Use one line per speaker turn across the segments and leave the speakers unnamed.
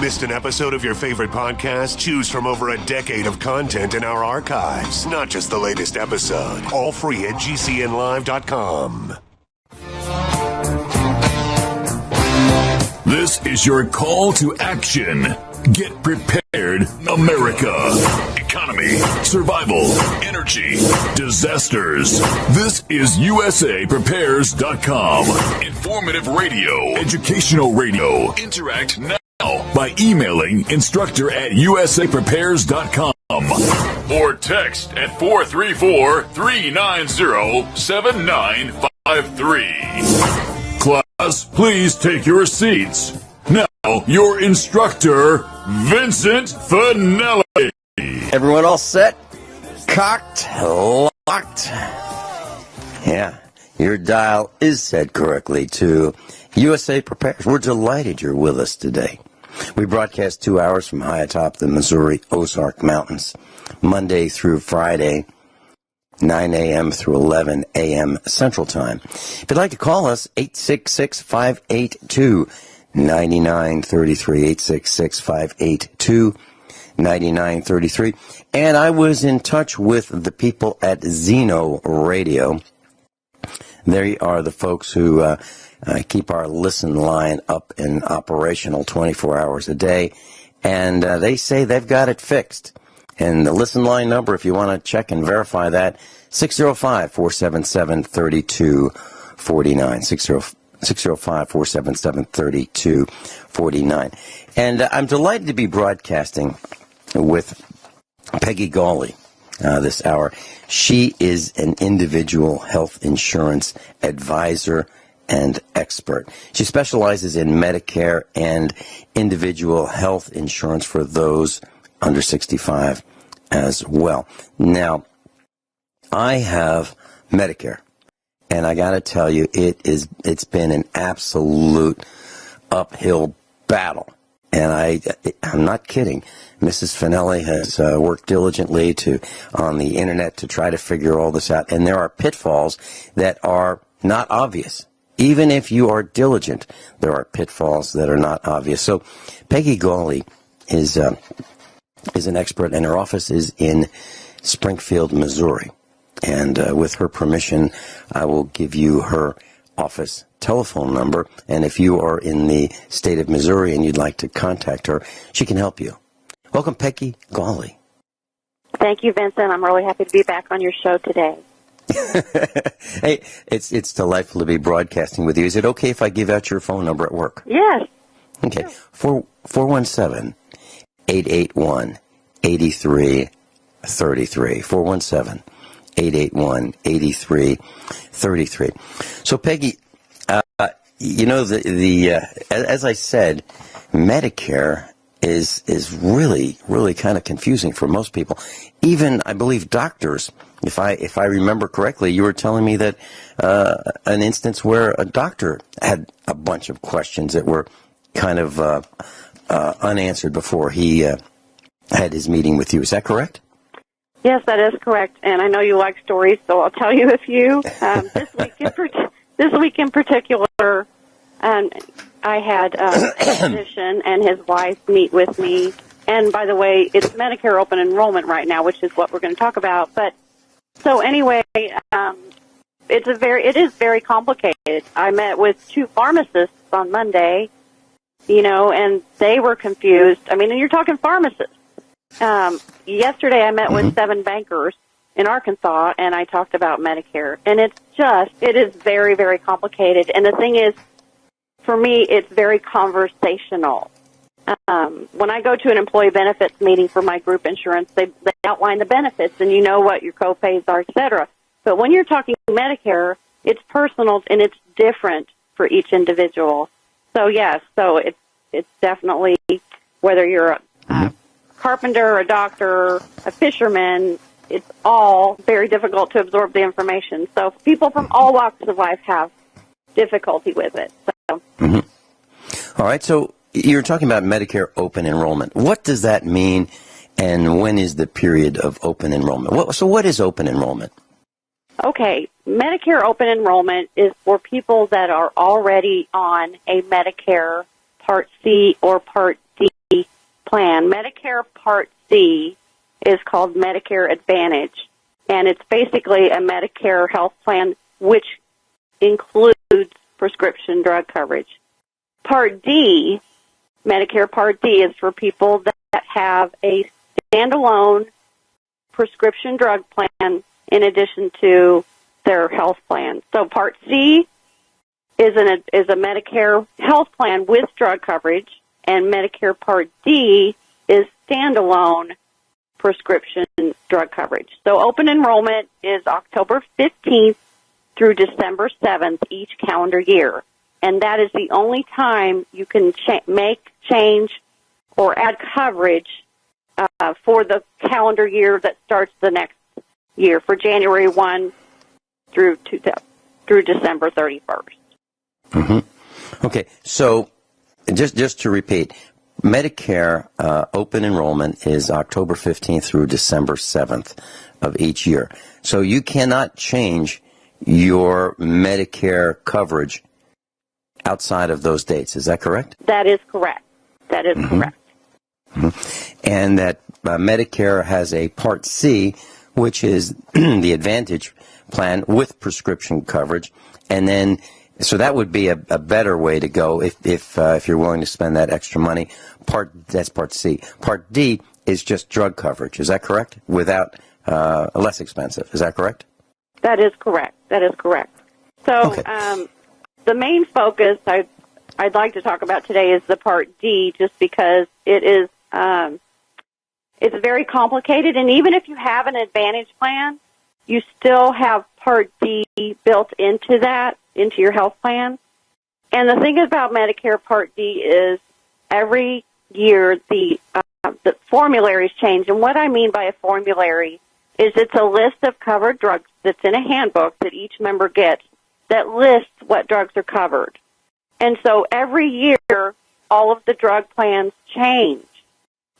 Missed an episode of your favorite podcast? Choose from over a decade of content in our archives, not just the latest episode. All free at GCNlive.com.
This is your call to action. Get prepared, America. Economy, survival, energy, disasters. This is USAPrepares.com. Informative radio, educational radio. Interact now by emailing instructor@USAPrepares.com or text at 434-390-7953. Class, please take your seats. Now, your instructor, Vincent Finelli.
Everyone all set? Cocked? Locked? Yeah, your dial is set correctly to USA Prepares. We're delighted you're with us today. We broadcast 2 hours from high atop the Missouri Ozark Mountains, Monday through Friday, 9 a.m. through 11 a.m. Central Time. If you'd like to call us, 866-582-9933, 866-582-9933. And I was in touch with the people at Zeno Radio. They are the folks who keep our listen line up and operational 24 hours a day. And they say they've got it fixed. And the listen line number, if you want to check and verify that, 605-477-3249, 605-477-3249. And I'm delighted to be broadcasting with Peggy Gawley this hour. She is an individual health insurance advisor and expert. She specializes in Medicare and individual health insurance for those under 65 as well. Now, I have Medicare, and I got to tell you, it's been an absolute uphill battle. And I'm not kidding. Mrs. Finelli has worked diligently on the internet to try to figure all this out. And there are pitfalls that are not obvious. Even if you are diligent, there are pitfalls that are not obvious. So Peggy Gawley is an expert, and her office is in Springfield, Missouri. And with her permission, I will give you her office telephone number. And if you are in the state of Missouri and you'd like to contact her, she can help you. Welcome, Peggy Gawley.
Thank you, Vincent. I'm really happy to be back on your show today.
Hey, it's delightful to be broadcasting with you. Is it okay if I give out your phone number at work?
Yes.
Okay. 417-881-8333. 417-881-8333. So, Peggy, as I said, Medicare is really, really kind of confusing for most people. Even, I believe, doctors. If I remember correctly, you were telling me that an instance where a doctor had a bunch of questions that were kind of unanswered before he had his meeting with you. Is that correct?
Yes, that is correct. And I know you like stories, so I'll tell you a few. This week in particular, I had a physician and his wife meet with me. And by the way, it's Medicare open enrollment right now, which is what we're going to talk about. But so anyway, it is very complicated. I met with two pharmacists on Monday, and they were confused. I mean, and you're talking pharmacists. Yesterday I met with 7 bankers in Arkansas, and I talked about Medicare. And it is very, very complicated. And the thing is, for me, it's very conversational. When I go to an employee benefits meeting for my group insurance, they outline the benefits, and you know what your co-pays are, et cetera. But when you're talking Medicare, it's personal, and it's different for each individual. So, yes, it's definitely, whether you're a carpenter, a doctor, a fisherman, it's all very difficult to absorb the information. So people from all walks of life have difficulty with it. So.
All right, so you're talking about Medicare open enrollment. What does that mean, and when is the period of open enrollment? So what is open enrollment?
Okay, Medicare open enrollment is for people that are already on a Medicare Part C or Part C plan. Medicare Part C is called Medicare Advantage, and it's basically a Medicare health plan which includes prescription drug coverage. Part D, Medicare Part D, is for people that have a standalone prescription drug plan in addition to their health plan. So Part C is a Medicare health plan with drug coverage, and Medicare Part D is standalone prescription drug coverage. So open enrollment is October 15th through December 7th each calendar year, and that is the only time you can change or add coverage for the calendar year that starts the next year, for January 1 through December 31st.
Mm-hmm. Okay, so just to repeat, Medicare open enrollment is October 15th through December 7th of each year. So you cannot change your Medicare coverage outside of those dates. Is that correct?
That is correct. That is correct.
Mm-hmm. And that Medicare has a Part C, which is the Advantage plan with prescription coverage, and then so that would be a better way to go if you're willing to spend that extra money. That's Part C. Part D is just drug coverage. Is that correct? Without less expensive. Is that correct?
That is correct. That is correct. So
okay.
The main focus I'd like to talk about today is the Part D, just because it is it's very complicated, and even if you have an Advantage plan, you still have Part D built into your health plan. And the thing about Medicare Part D is every year the formularies change. And what I mean by a formulary is it's a list of covered drugs that's in a handbook that each member gets that lists what drugs are covered. And so every year, all of the drug plans change.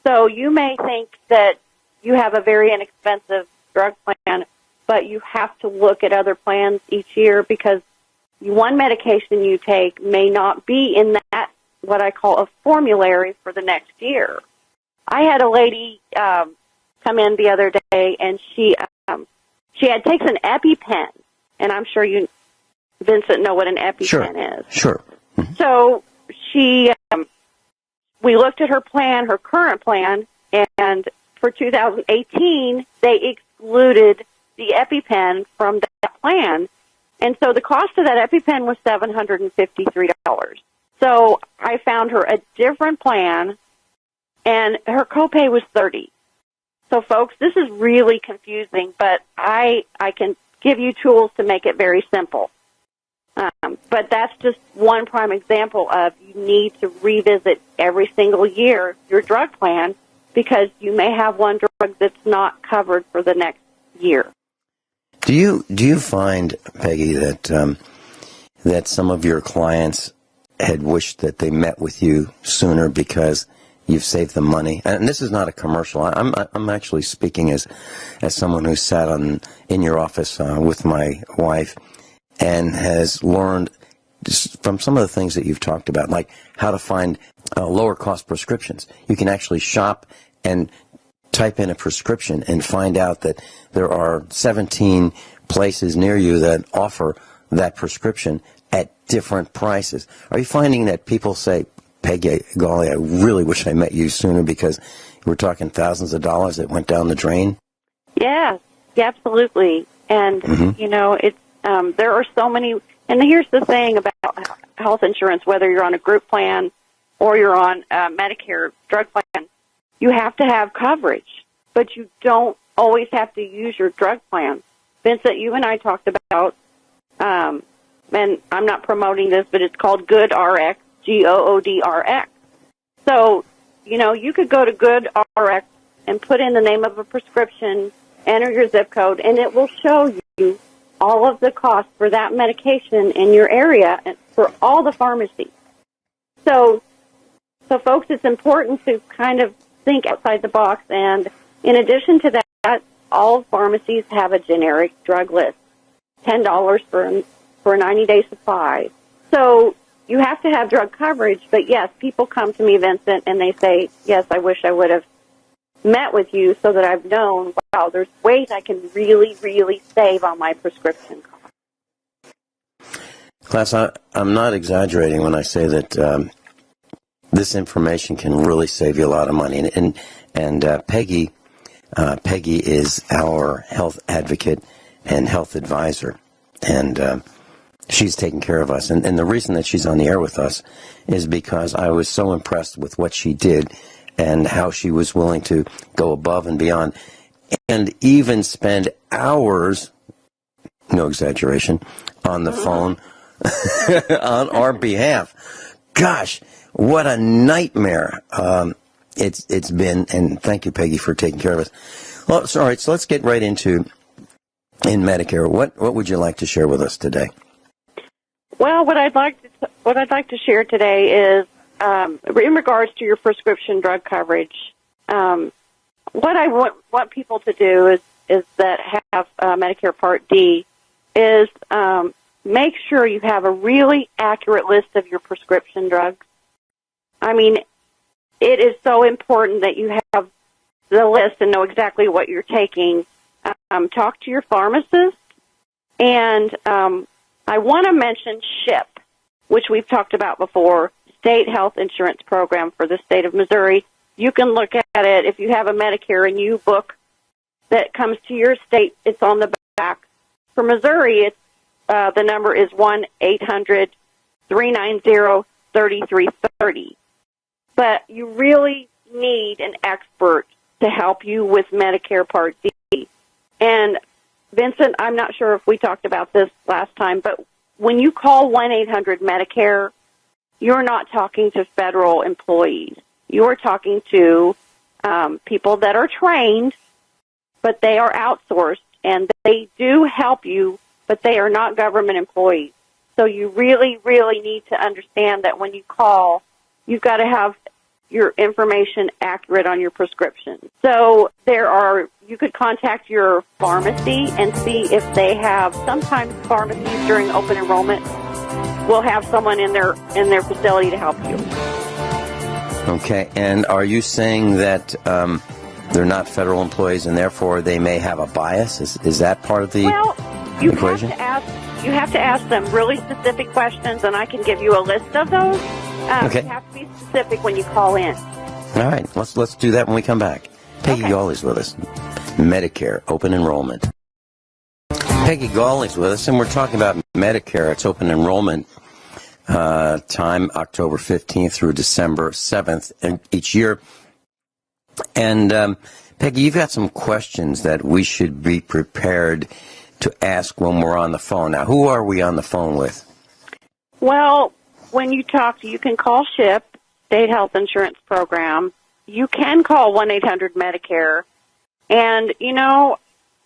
So you may think that you have a very inexpensive drug plan, but you have to look at other plans each year because one medication you take may not be in that, what I call a formulary for the next year. I had a lady come in the other day, and she takes an EpiPen, and I'm sure you, Vincent, know what an EpiPen is. Sure. Mm-hmm. So we looked at her plan, her current plan, and for 2018, they excluded the EpiPen from that plan. And so the cost of that EpiPen was $753. So I found her a different plan, and her copay was $30. So, folks, this is really confusing, but I can give you tools to make it very simple. But that's just one prime example of you need to revisit every single year your drug plan because you may have one drug that's not covered for the next year.
Do you find, Peggy, that some of your clients had wished that they met with you sooner because you've saved them money? And this is not a commercial. I'm actually speaking as someone who sat in your office with my wife and has learned just from some of the things that you've talked about, like how to find lower cost prescriptions. You can actually shop and type in a prescription and find out that there are 17 places near you that offer that prescription at different prices. Are you finding that people say, Peggy, Gawley, I really wish I met you sooner because we're talking thousands of dollars that went down the drain?
Yeah, absolutely. And,
Mm-hmm.
you know, it's there are so many, and here's the thing about health insurance, whether you're on a group plan or you're on a Medicare drug plan, you have to have coverage, but you don't always have to use your drug plan. Vincent, you and I talked about, and I'm not promoting this, but it's called GoodRx, GoodRx. So, you know, you could go to GoodRx and put in the name of a prescription, enter your zip code, and it will show you all of the costs for that medication in your area and for all the pharmacies. So folks, it's important to kind of think outside the box, and in addition to that, all pharmacies have a generic drug list, $10 for a 90-day supply. So, you have to have drug coverage, but yes, people come to me, Vincent, and they say, yes, I wish I would have met with you so that I've known, wow, there's ways I can really, really save on my prescription costs.
Class, I'm not exaggerating when I say that this information can really save you a lot of money. And Peggy is our health advocate and health advisor, and she's taking care of us. And the reason that she's on the air with us is because I was so impressed with what she did and how she was willing to go above and beyond and even spend hours, no exaggeration, on the phone on our behalf. Gosh, what a nightmare it's been, and thank you, Peggy, for taking care of us. Well, all right, so let's get right into in Medicare. What would you like to share with us today?
Well, what I'd like to share today is in regards to your prescription drug coverage. What I want people to do is that have Medicare Part D is make sure you have a really accurate list of your prescription drugs. I mean, it is so important that you have the list and know exactly what you're taking. Talk to your pharmacist, and I want to mention SHIP, which we've talked about before, State Health Insurance Program for the state of Missouri. You can look at it if you have a Medicare and you book that comes to your state. It's on the back. For Missouri, it's the number is 1-800-390-3330. But you really need an expert to help you with Medicare Part D. And Vincent, I'm not sure if we talked about this last time, but when you call 1-800-Medicare, you're not talking to federal employees. You're talking to people that are trained, but they are outsourced, and they do help you, but they are not government employees. So you really, really need to understand that when you call, you've got to have your information accurate on your prescription. So you could contact your pharmacy and see if they have, sometimes pharmacies during open enrollment will have someone in their facility to help you.
Okay, and are you saying that they're not federal employees and therefore they may have a bias? Is that part of the equation?
You have to ask them really specific questions, and I can give you a list of those.
Okay.
You have to be specific when you call in.
All right, let's do that when we come back. Peggy Gawley's with us. Medicare, open enrollment. Peggy Gawley's with us, and we're talking about Medicare. It's open enrollment time, October 15th through December 7th each year. And Peggy, you've got some questions that we should be prepared to ask when we're on the phone. Now, who are we on the phone with?
Well, when you you can call SHIP, State Health Insurance Program. You can call 1-800-Medicare. And,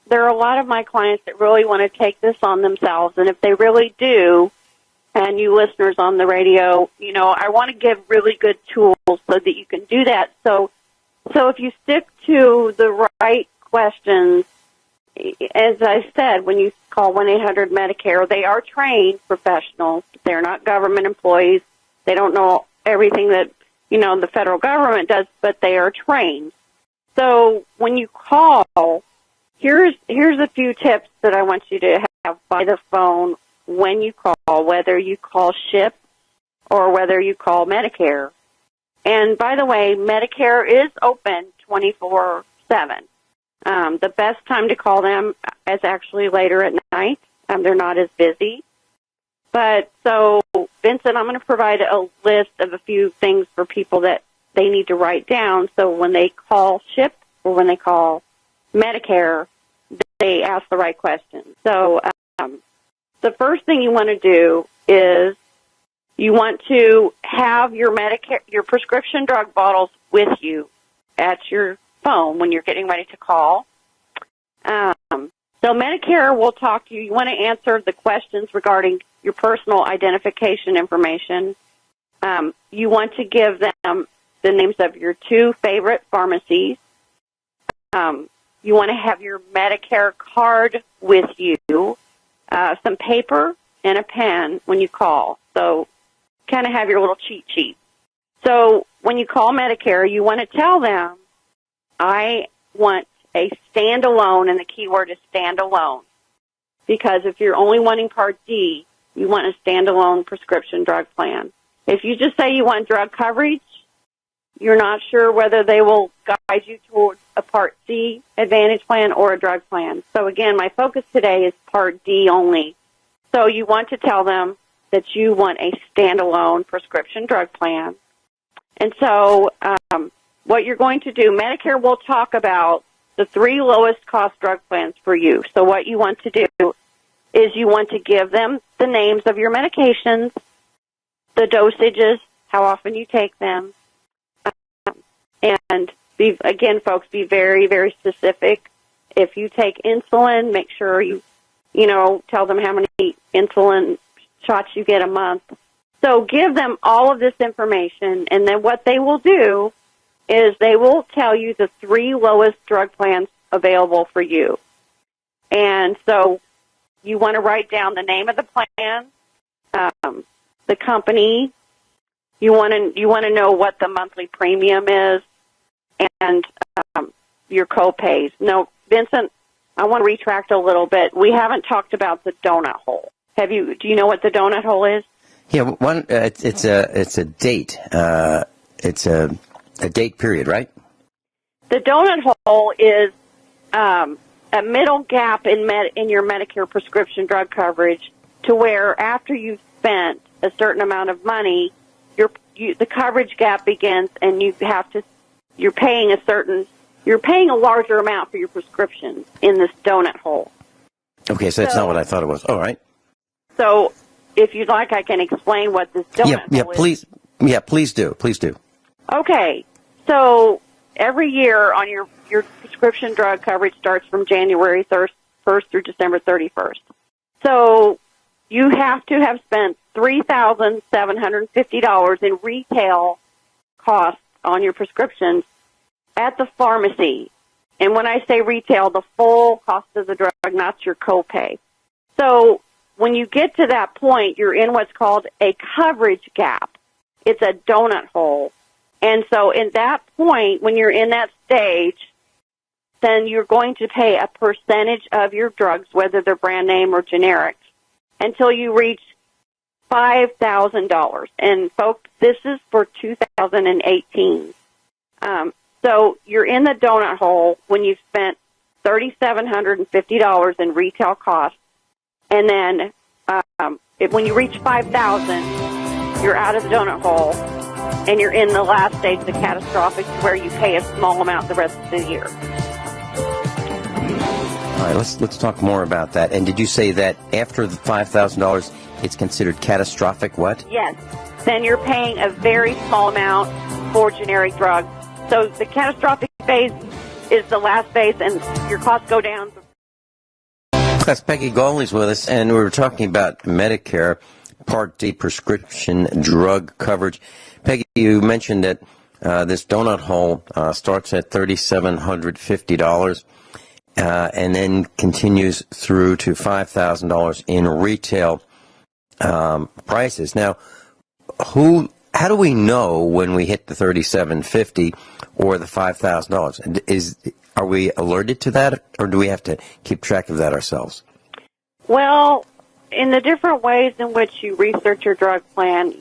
there are a lot of my clients that really want to take this on themselves. And if they really do, and you listeners on the radio, I want to give really good tools so that you can do that. So if you stick to the right questions, as I said, when you call 1-800-Medicare, they are trained professionals. They're not government employees. They don't know everything that, the federal government does, but they are trained. So when you call, here's a few tips that I want you to have by the phone when you call, whether you call SHIP or whether you call Medicare. And by the way, Medicare is open 24/7. The best time to call them is actually later at night. They're not as busy. But so, Vincent, I'm going to provide a list of a few things for people that they need to write down. So when they call SHIP or when they call Medicare, they ask the right questions. So the first thing you want to do is you want to have your prescription drug bottles with you at your phone when you're getting ready to call. So Medicare will talk to you. You want to answer the questions regarding your personal identification information. You want to give them the names of your 2 favorite pharmacies. You want to have your Medicare card with you, some paper and a pen when you call. So kind of have your little cheat sheet. So when you call Medicare, you want to tell them, I want a standalone, and the key word is standalone. Because if you're only wanting Part D, you want a standalone prescription drug plan. If you just say you want drug coverage, you're not sure whether they will guide you towards a Part C Advantage plan or a drug plan. So again, my focus today is Part D only. So you want to tell them that you want a standalone prescription drug plan. And so what you're going to do, Medicare will talk about the 3 lowest cost drug plans for you. So what you want to do is you want to give them the names of your medications, the dosages, how often you take them, and again, folks, be very, very specific. If you take insulin, make sure you tell them how many insulin shots you get a month. So give them all of this information, and then what they will do is they will tell you the 3 lowest drug plans available for you. And so you want to write down the name of the plan, the company. You want to know what the monthly premium is, and your co-pays. No, Vincent, I want to retract a little bit. We haven't talked about the donut hole. Do you know what the donut hole is?
Yeah, it's a date. It's a date period, right?
The donut hole is a middle gap in your Medicare prescription drug coverage, to where after you've spent a certain amount of money, the coverage gap begins, and you're paying a larger amount for your prescriptions in this donut hole.
Okay, so that's not what I thought it was. All right.
So if you'd like, I can explain what this donut hole is.
Please do. Okay.
So every year on your prescription drug coverage starts from January 1st through December 31st. So you have to have spent $3,750 in retail costs on your prescriptions at the pharmacy. And when I say retail, the full cost of the drug, not your copay. So when you get to that point, you're in what's called a coverage gap. It's a donut hole. And so in that point, when you're in that stage, then you're going to pay a percentage of your drugs, whether they're brand name or generic, until you reach $5,000. And folks, this is for 2018. So you're in the donut hole when you've spent $3,750 in retail costs. And then when you reach $5,000, you're out of the donut hole, and you're in the last stage of the catastrophic, where you pay a small amount the rest of the year.
All right, let's talk more about that. And did you say that after the $5,000, it's considered catastrophic what?
Yes. Then you're paying a very small amount for generic drugs. So the catastrophic phase is the last phase, and your costs go down.
That's Peggy Gawley's with us, and we were talking about Medicare Part D prescription drug coverage. Peggy, you mentioned that this donut hole starts at $3,750 and then continues through to $5,000 in retail prices. Now, how do we know when we hit the $3,750 or the $5,000? Are we alerted to that, or do we have to keep track of that ourselves?
Well, in the different ways in which you research your drug plan,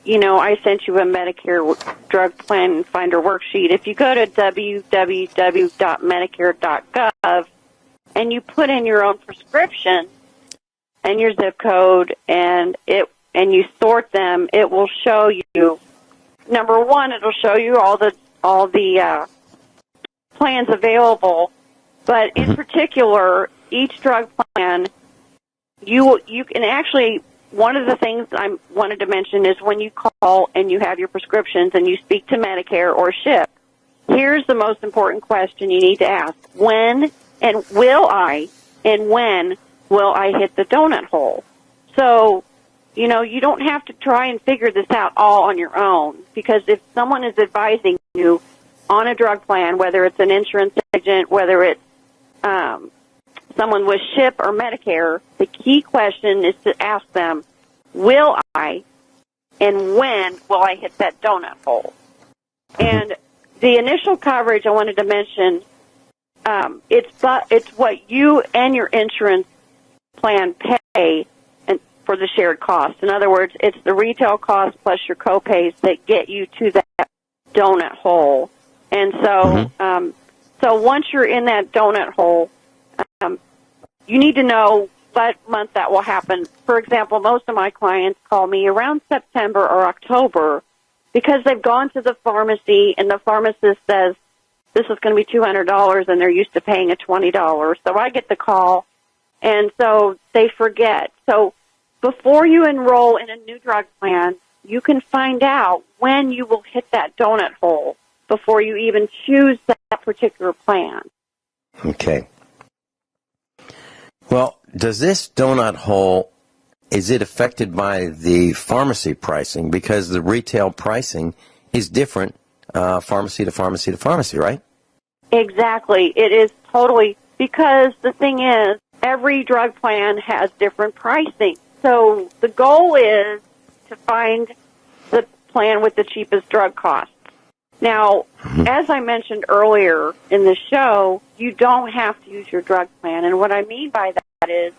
I sent you a Medicare drug plan finder worksheet. If you go to www.medicare.gov and you put in your own prescription and your zip code and you sort them, it will show you. Number one, it'll show you all the plans available, but in particular, each drug plan, you can actually. One of the things I wanted to mention is when you call and you have your prescriptions and you speak to Medicare or SHIP, here's the most important question you need to ask. When will I hit the donut hole? So, you don't have to try and figure this out all on your own, because if someone is advising you on a drug plan, whether it's an insurance agent, whether it's someone with SHIP or Medicare, the key question is to ask them, will I and when will I hit that donut hole. And the initial coverage I wanted to mention, it's what you and your insurance plan pay for the shared cost. In other words, it's the retail cost plus your copays that get you to that donut hole. And so, so once you're in that donut hole, you need to know what month that will happen. For example, most of my clients call me around September or October because they've gone to the pharmacy and the pharmacist says, this is going to be $200 and they're used to paying a $20. So I get the call, and so they forget. So before you enroll in a new drug plan, you can find out when you will hit that donut hole before you even choose that particular plan.
Okay. Well, does this donut hole, is it affected by the pharmacy pricing? Because the retail pricing is different pharmacy to pharmacy to pharmacy, right?
Exactly. It is totally, because the thing is, every drug plan has different pricing. So the goal is to find the plan with the cheapest drug cost. Now, as I mentioned earlier in the show, you don't have to use your drug plan. And what I mean by that is,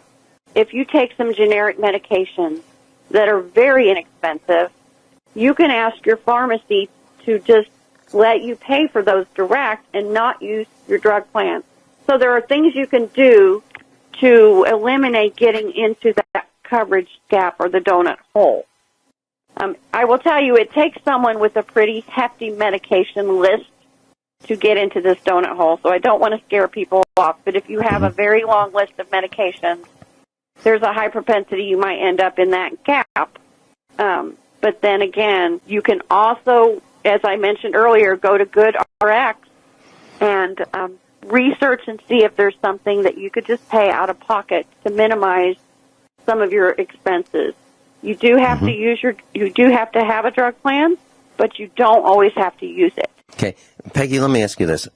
if you take some generic medications that are very inexpensive, you can ask your pharmacy to just let you pay for those direct and not use your drug plan. So there are things you can do to eliminate getting into that coverage gap or the donut hole. I will tell you, it takes someone with a pretty hefty medication list to get into this donut hole, so I don't want to scare people off. But if you have a very long list of medications, there's a high propensity you might end up in that gap. But then again, you can also, as I mentioned earlier, go to GoodRx and research and see if there's something that you could just pay out of pocket to minimize some of your expenses. You do have to you do have to have a drug plan, but you don't always have to use it.
Okay. Peggy, let me ask you this.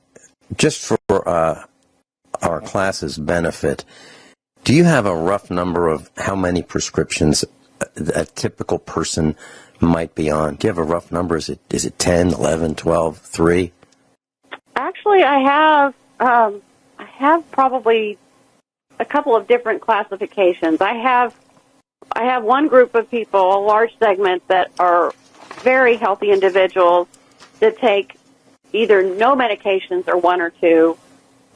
Just for our class's benefit, do you have a rough number of how many prescriptions a typical person might be on? Do you have a rough number? Is it 10, 11, 12, 3?
Actually, I have probably a couple of different classifications. I have one group of people, a large segment, that are very healthy individuals that take either no medications or one or two.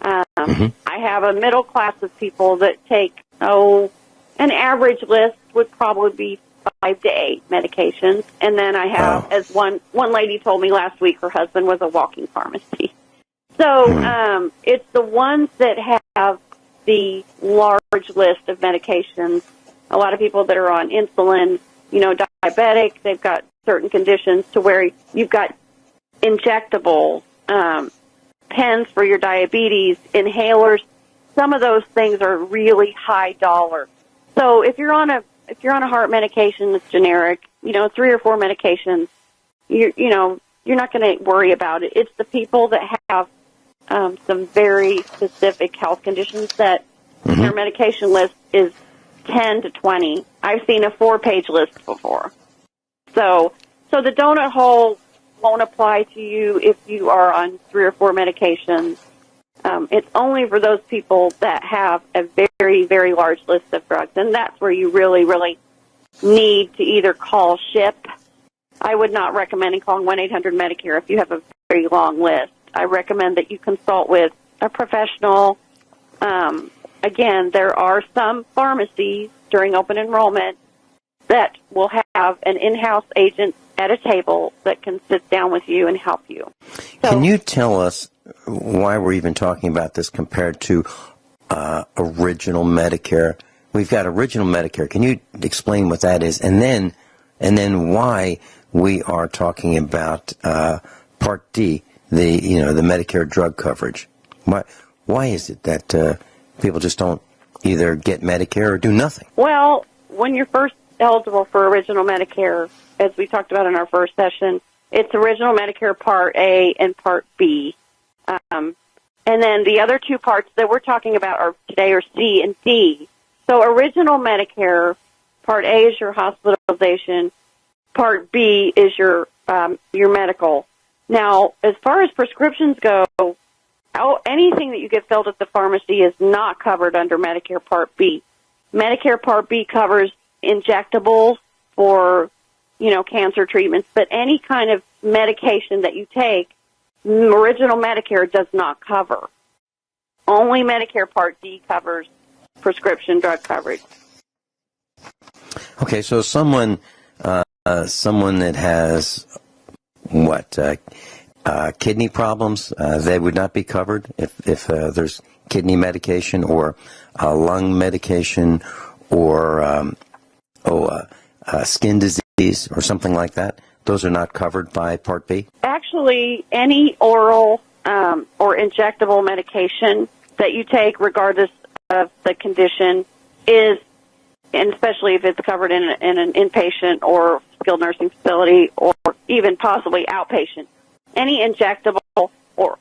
I have a middle class of people that take, an average list would probably be 5 to 8 medications. And then I have, as one lady told me last week, her husband was a walking pharmacy. So it's the ones that have the large list of medications. A lot of people that are on insulin, diabetic, they've got certain conditions to where you've got injectables, pens for your diabetes, inhalers. Some of those things are really high dollar. So if you're on a heart medication that's generic, 3 or 4 medications, you're not going to worry about it. It's the people that have some very specific health conditions that their medication list is 10 to 20. I've seen a 4-page list before. So the donut hole won't apply to you if you are on 3 or 4 medications. It's only for those people that have a very, very large list of drugs, and that's where you really, really need to either call SHIP. I would not recommend calling 1-800-MEDICARE if you have a very long list. I recommend that you consult with a professional. Again, there are some pharmacies during open enrollment that will have an in-house agent at a table that can sit down with you and help you. So,
can you tell us why we're even talking about this compared to original Medicare? We've got original Medicare. Can you explain what that is? And then why we are talking about Part D, the Medicare drug coverage? Why is it that people just don't either get Medicare or do nothing?
Well, when you're first eligible for original Medicare, as we talked about in our first session, it's original Medicare Part A and Part B. And then the other 2 parts that we're talking about today are C and D. So original Medicare, Part A is your hospitalization, Part B is your medical. Now, as far as prescriptions go, anything that you get filled at the pharmacy is not covered under Medicare Part B. Medicare Part B covers injectables for, cancer treatments, but any kind of medication that you take, original Medicare does not cover. Only Medicare Part D covers prescription drug coverage.
Okay, so someone that has kidney problems, they would not be covered if there's kidney medication or lung medication or skin disease or something like that. Those are not covered by Part B?
Actually, any oral or injectable medication that you take, regardless of the condition, is, and especially if it's covered in an inpatient or skilled nursing facility or even possibly outpatient, any injectable or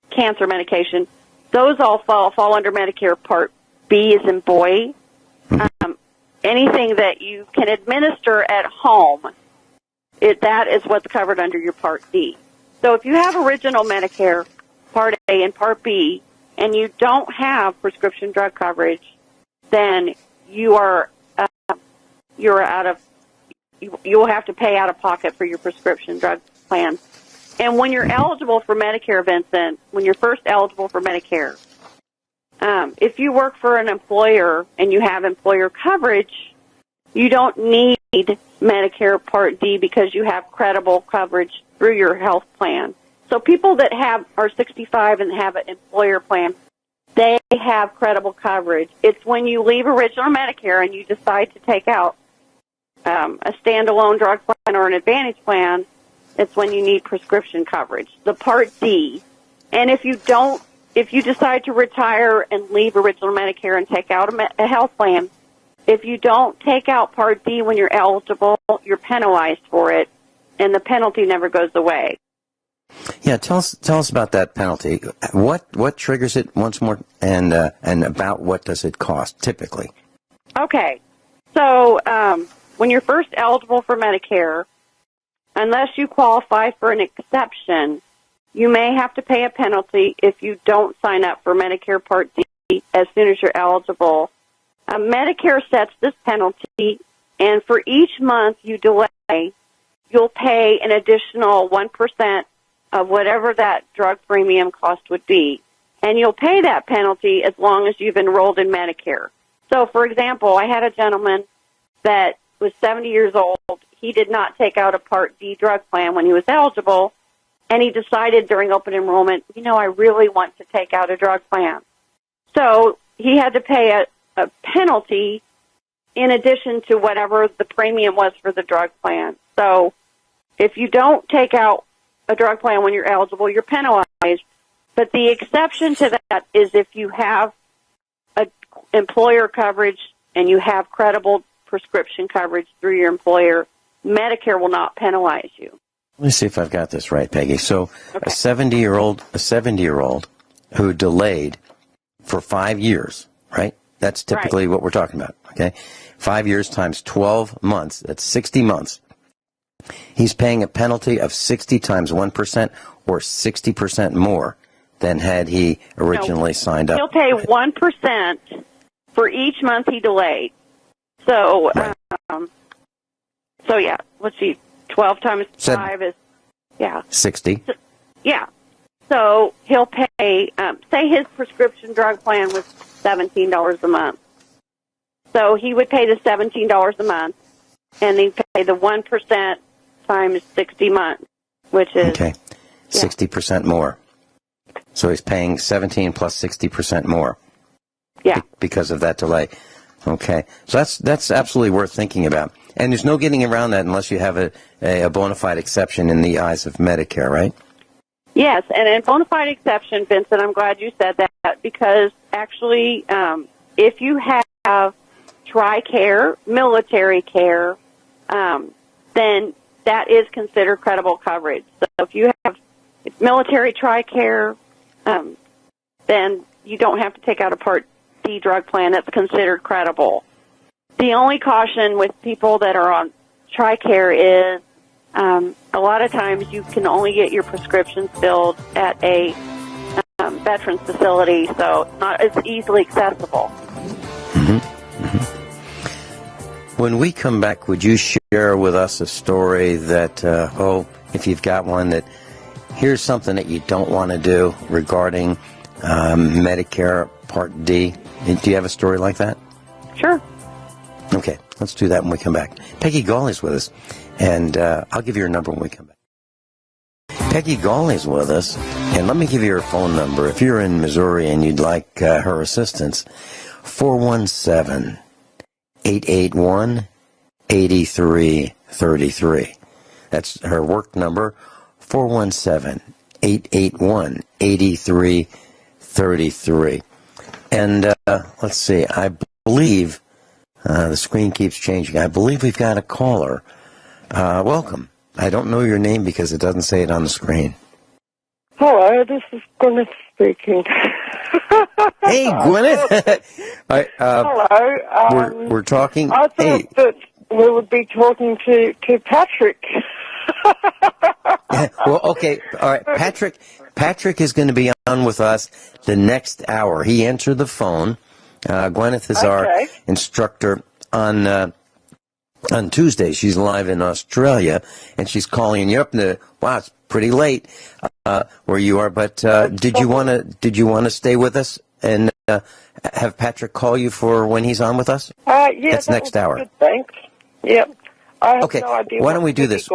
cancer medication, those all fall under Medicare Part B as in boy. Anything that you can administer at home, that is what's covered under your Part D. So if you have original Medicare, Part A and Part B, and you don't have prescription drug coverage, then you'll have to pay out of pocket for your prescription drug plan. And when you're eligible for Medicare, Vincent, when you're first eligible for Medicare, if you work for an employer and you have employer coverage, you don't need Medicare Part D because you have credible coverage through your health plan. So people that are 65 and have an employer plan, they have credible coverage. It's when you leave original Medicare and you decide to take out a standalone drug plan or an Advantage plan, it's when you need prescription coverage. The Part D, and if you decide to retire and leave original Medicare and take out a health plan, if you don't take out Part D when you're eligible, you're penalized for it, and the penalty never goes away.
Yeah, tell us about that penalty. What triggers it once more, and about what does it cost typically?
Okay, so when you're first eligible for Medicare, unless you qualify for an exception, you may have to pay a penalty if you don't sign up for Medicare Part D as soon as you're eligible. Medicare sets this penalty, and for each month you delay, you'll pay an additional 1% of whatever that drug premium cost would be. And you'll pay that penalty as long as you've enrolled in Medicare. So, for example, I had a gentleman that was 70 years old. He did not take out a Part D drug plan when he was eligible, and he decided during open enrollment, I really want to take out a drug plan. So he had to pay a penalty in addition to whatever the premium was for the drug plan. So if you don't take out a drug plan when you're eligible, you're penalized. But the exception to that is if you have employer coverage and you have credible prescription coverage through your employer, Medicare will not penalize you.
Let me see if I've got this right, Peggy. So
okay.
a 70-year-old who delayed for 5 years, right? That's typically what we're talking about, okay? 5 years times 12 months, that's 60 months. He's paying a penalty of 60 times 1% or 60% more than had he originally signed up.
He'll pay 1% for each month he delayed. So,
right.
Let's see, 12 times 5 is,
60.
So, yeah. So he'll pay, say his prescription drug plan was $17 a month. So he would pay the $17 a month, and he'd pay the 1% times 60 months, which is...
Okay, 60% more. So he's paying 17 plus 60% more.
Yeah.
Because of that delay. Okay, so that's absolutely worth thinking about. And there's no getting around that unless you have a bona fide exception in the eyes of Medicare, right?
Yes, and a bona fide exception, Vincent, I'm glad you said that, because actually if you have TRICARE, military care, then that is considered credible coverage. So if you have military TRICARE, then you don't have to take out a Part D drug plan that's considered credible. The only caution with people that are on TRICARE is a lot of times you can only get your prescriptions filled at a veterans facility, so it's easily accessible.
Mm-hmm. Mm-hmm. When we come back, would you share with us a story that, if you've got one, that here's something that you don't want to do regarding Medicare Part D? Do you have a story like that?
Sure.
Okay, let's do that when we come back. Peggy Gawley's with us, and I'll give you her number when we come back. Peggy Gawley's with us, and let me give you her phone number. If you're in Missouri and you'd like her assistance, 417-881-8333. That's her work number, 417-881-8333. And let's see, I believe the screen keeps changing. I believe we've got a caller. Welcome. I don't know your name because it doesn't say it on the screen.
Hello, this is Gwyneth speaking.
Hey, Gwyneth.
Hello.
We're talking.
I thought that we would be talking to Patrick.
Well, okay. All right. Patrick is going to be on with us the next hour. He answered the phone. Gwyneth is our instructor on Tuesday. She's live in Australia, and she's calling you up. Wow, it's pretty late where you are. But did you want to stay with us and have Patrick call you for when he's on with us?
Yeah,
that's next hour.
Good, thanks. Yep. I have no idea.
Why don't we do this?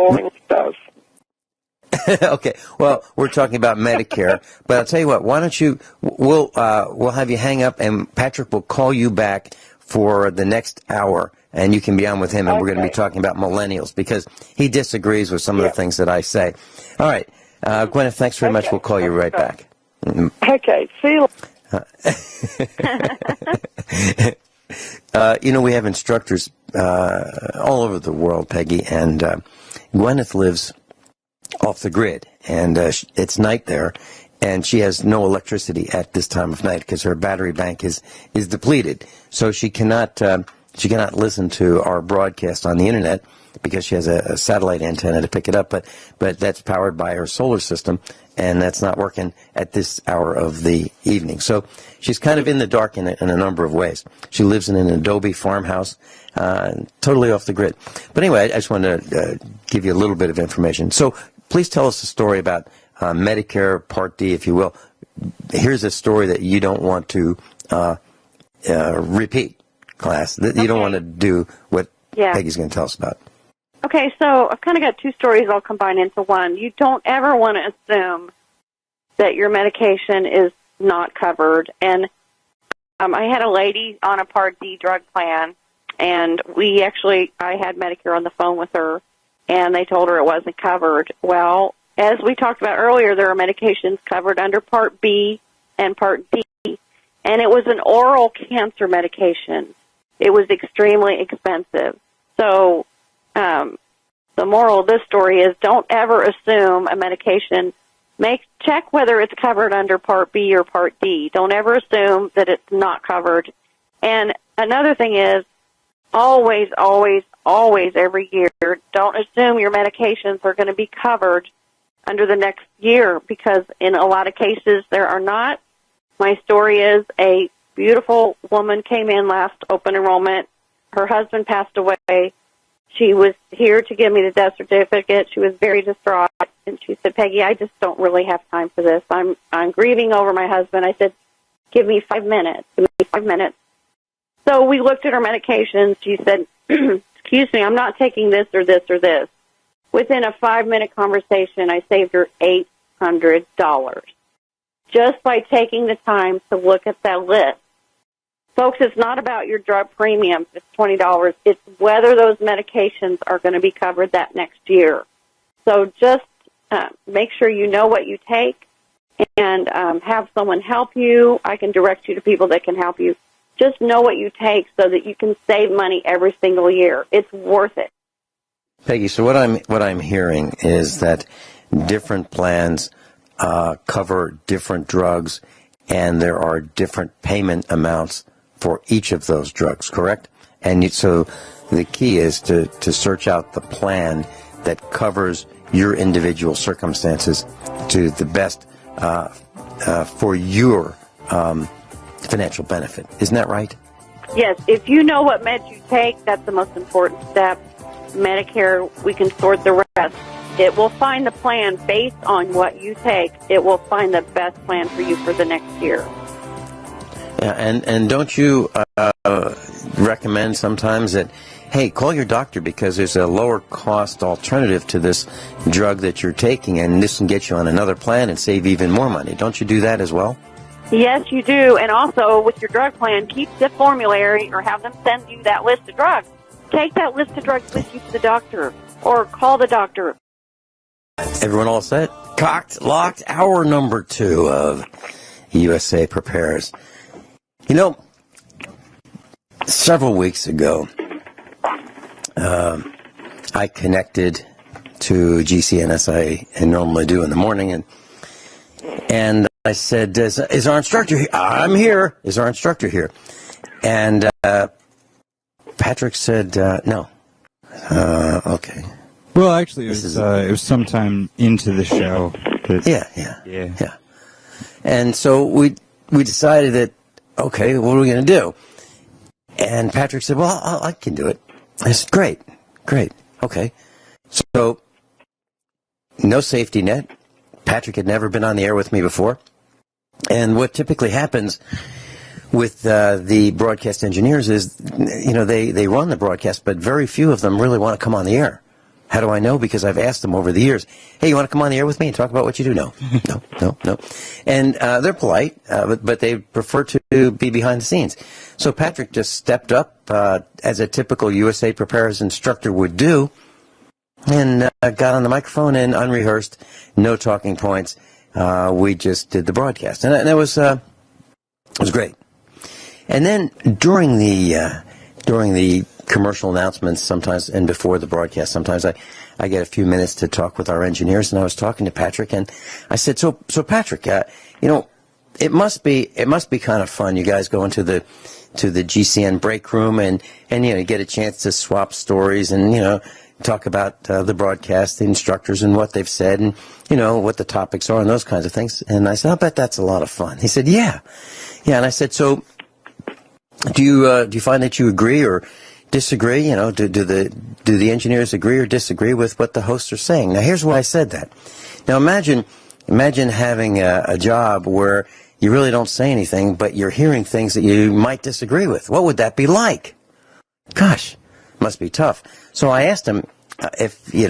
Okay. Well, we're talking about Medicare, but I'll tell you what. Why don't you? We'll have you hang up, and Patrick will call you back for the next hour, and you can be on with him, and we're going to be talking about millennials because he disagrees with some of the things that I say. All right, Gwyneth, thanks very much. We'll call you right back.
Okay. See you.
We have instructors all over the world, Peggy, and Gwyneth lives off the grid, and it's night there, and she has no electricity at this time of night because her battery bank is depleted. So she cannot listen to our broadcast on the internet because she has a satellite antenna to pick it up, but that's powered by her solar system, and that's not working at this hour of the evening. So she's kind of in the dark in a number of ways. She lives in an adobe farmhouse, totally off the grid. But anyway, I just wanted to give you a little bit of information. So please tell us a story about Medicare Part D, if you will. Here's a story that you don't want to repeat, class. That you don't want to do what Peggy's going to tell us about.
Okay, so I've kind of got two stories I'll combine into one. You don't ever want to assume that your medication is not covered. And I had a lady on a Part D drug plan, and I had Medicare on the phone with her, and they told her it wasn't covered. Well, as we talked about earlier, there are medications covered under Part B and Part D, and it was an oral cancer medication. It was extremely expensive. So the moral of this story is don't ever assume a medication. Check whether it's covered under Part B or Part D. Don't ever assume that it's not covered. And another thing is always, always, always every year, don't assume your medications are going to be covered under the next year because in a lot of cases there are not. My story is a beautiful woman came in last open enrollment. Her husband passed away. She was here to give me the death certificate. She was very distraught, and she said, Peggy, I just don't really have time for this. I'm grieving over my husband. I said, give me 5 minutes. Give me 5 minutes. So we looked at her medications. She said, excuse me, I'm not taking this or this or this. Within a 5-minute conversation, I saved her $800 just by taking the time to look at that list. Folks, it's not about your drug premiums. It's $20. It's whether those medications are going to be covered that next year. So just make sure you know what you take and have someone help you. I can direct you to people that can help you. Just know what you take so that you can save money every single year. It's worth it.
Peggy, so what I'm hearing is that different plans cover different drugs, and there are different payment amounts for each of those drugs, correct? And so the key is to search out the plan that covers your individual circumstances to the best for your financial benefit. Isn't that right?
Yes, if you know what meds you take, that's the most important step. Medicare, we can sort the rest. It will find the plan based on what you take. It will find the best plan for you for the next year.
Yeah, and don't you recommend sometimes that, hey, call your doctor because there's a lower cost alternative to this drug that you're taking, and this can get you on another plan and save even more money. Don't you do that as well?
Yes, you do. And also, with your drug plan, keep the formulary or have them send you that list of drugs. Take that list of drugs with you to the doctor or call the doctor.
Everyone all set? Cocked, locked, hour number 2 of USA Prepares. You know, several weeks ago, I connected to GCN as I normally do in the morning, and I said, is our instructor here? I'm here. Is our instructor here? And Patrick said, no. Okay.
Well, actually, it was sometime into the show.
Yeah. And so we decided that, okay, what are we going to do? And Patrick said, well, I can do it. I said, great, okay. So, no safety net. Patrick had never been on the air with me before. And what typically happens with the broadcast engineers is, you know, they run the broadcast, but very few of them really want to come on the air. How do I know? Because I've asked them over the years, hey, you want to come on the air with me and talk about what you do? No. And they're polite, but they prefer to be behind the scenes. So Patrick just stepped up, as a typical USA Prepares instructor would do, and got on the microphone and unrehearsed, no talking points. We just did the broadcast. And it was great. And then during the commercial announcements sometimes, and before the broadcast, sometimes I get a few minutes to talk with our engineers, and I was talking to Patrick, and I said, so Patrick, you know, it must be kind of fun. You guys go into the GCN break room and you know, get a chance to swap stories and, you know, talk about the broadcast, the instructors and what they've said and, you know, what the topics are and those kinds of things. And I said, I'll bet that's a lot of fun. He said, yeah. And I said, so do you find that you agree or disagree? You know, do the engineers agree or disagree with what the hosts are saying? Now, here's why I said that. Now, imagine having a job where you really don't say anything, but you're hearing things that you might disagree with. What would that be like? Gosh, must be tough. So I asked him if he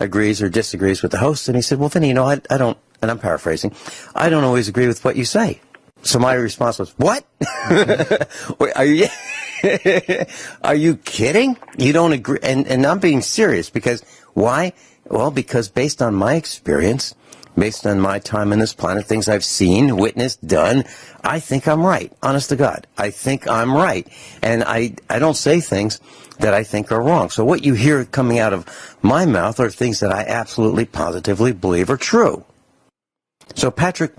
agrees or disagrees with the host, and he said, well, Vinny, you know, I don't, and I'm paraphrasing, I don't always agree with what you say. So my response was, what? Are you are you kidding? You don't agree? And I'm being serious because why? Well, because based on my experience, based on my time on this planet, things I've seen, witnessed, done, I think I'm right. Honest to God, I think I'm right. And I don't say things that I think are wrong. So what you hear coming out of my mouth are things that I absolutely, positively believe are true. So Patrick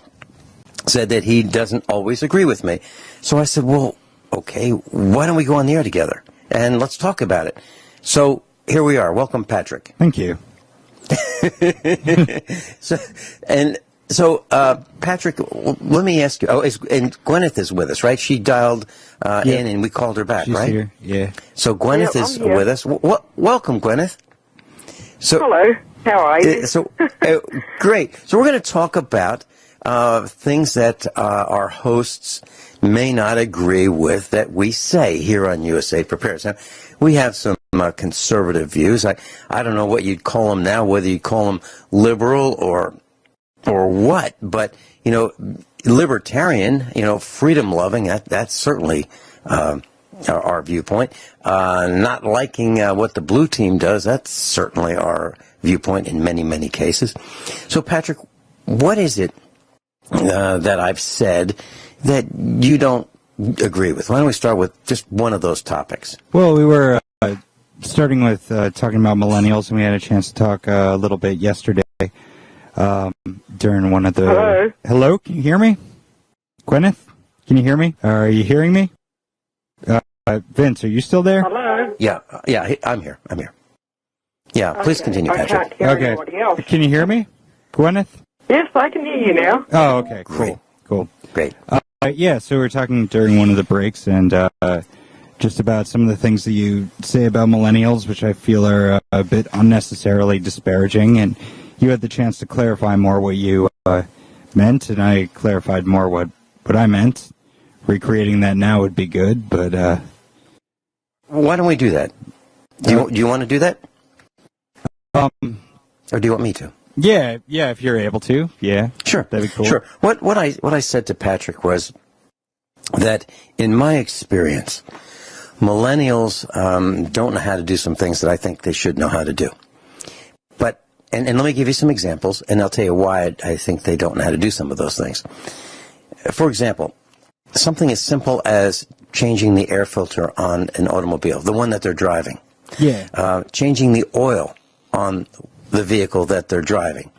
said that he doesn't always agree with me. So I said, well, okay, why don't we go on the air together? And let's talk about it. So here we are. Welcome, Patrick.
Thank you.
So, Patrick, let me ask you. And Gwyneth is with us, right? She dialed in, and we called her back,
She's
right?
Here. Yeah.
So Gwyneth is with us. Welcome, Gwyneth. So,
hello. How are you?
Great. So we're going to talk about things that our hosts may not agree with that we say here on USA Prepares. Now, we have some conservative views. I don't know what you'd call them now, whether you call them liberal or what, but, you know, libertarian, you know, freedom-loving, that's certainly our viewpoint. Not liking what the blue team does, that's certainly our viewpoint in many, many cases. So, Patrick, what is it that I've said that you don't agree with? Why don't we start with just one of those topics?
Well, we were starting with talking about millennials, and we had a chance to talk a little bit yesterday during one of the... Hello? Can you hear me? Gwyneth? Can you hear me? Are you hearing me? Vince, are you still there?
Hello?
Yeah, I'm here. Yeah, please continue,
I
Patrick.
can't hear anybody else.
Can you hear me, Gwyneth?
Yes, I can hear you now.
Oh, okay,
Great.
cool.
Great.
Yeah, so we were talking during one of the breaks, and just about some of the things that you say about millennials, which I feel are a bit unnecessarily disparaging, and you had the chance to clarify more what you meant, and I clarified more what I meant. Recreating that now would be good, but...
Why don't we do that? Do you want to do that? Or do you want me to?
Yeah, if you're able to, yeah.
Sure.
That'd be cool.
Sure. What I said to Patrick was that, in my experience, millennials don't know how to do some things that I think they should know how to do. But, and let me give you some examples, and I'll tell you why I think they don't know how to do some of those things. For example, something as simple as changing the air filter on an automobile, the one that they're driving.
Yeah.
Changing the oil on the vehicle that they're driving.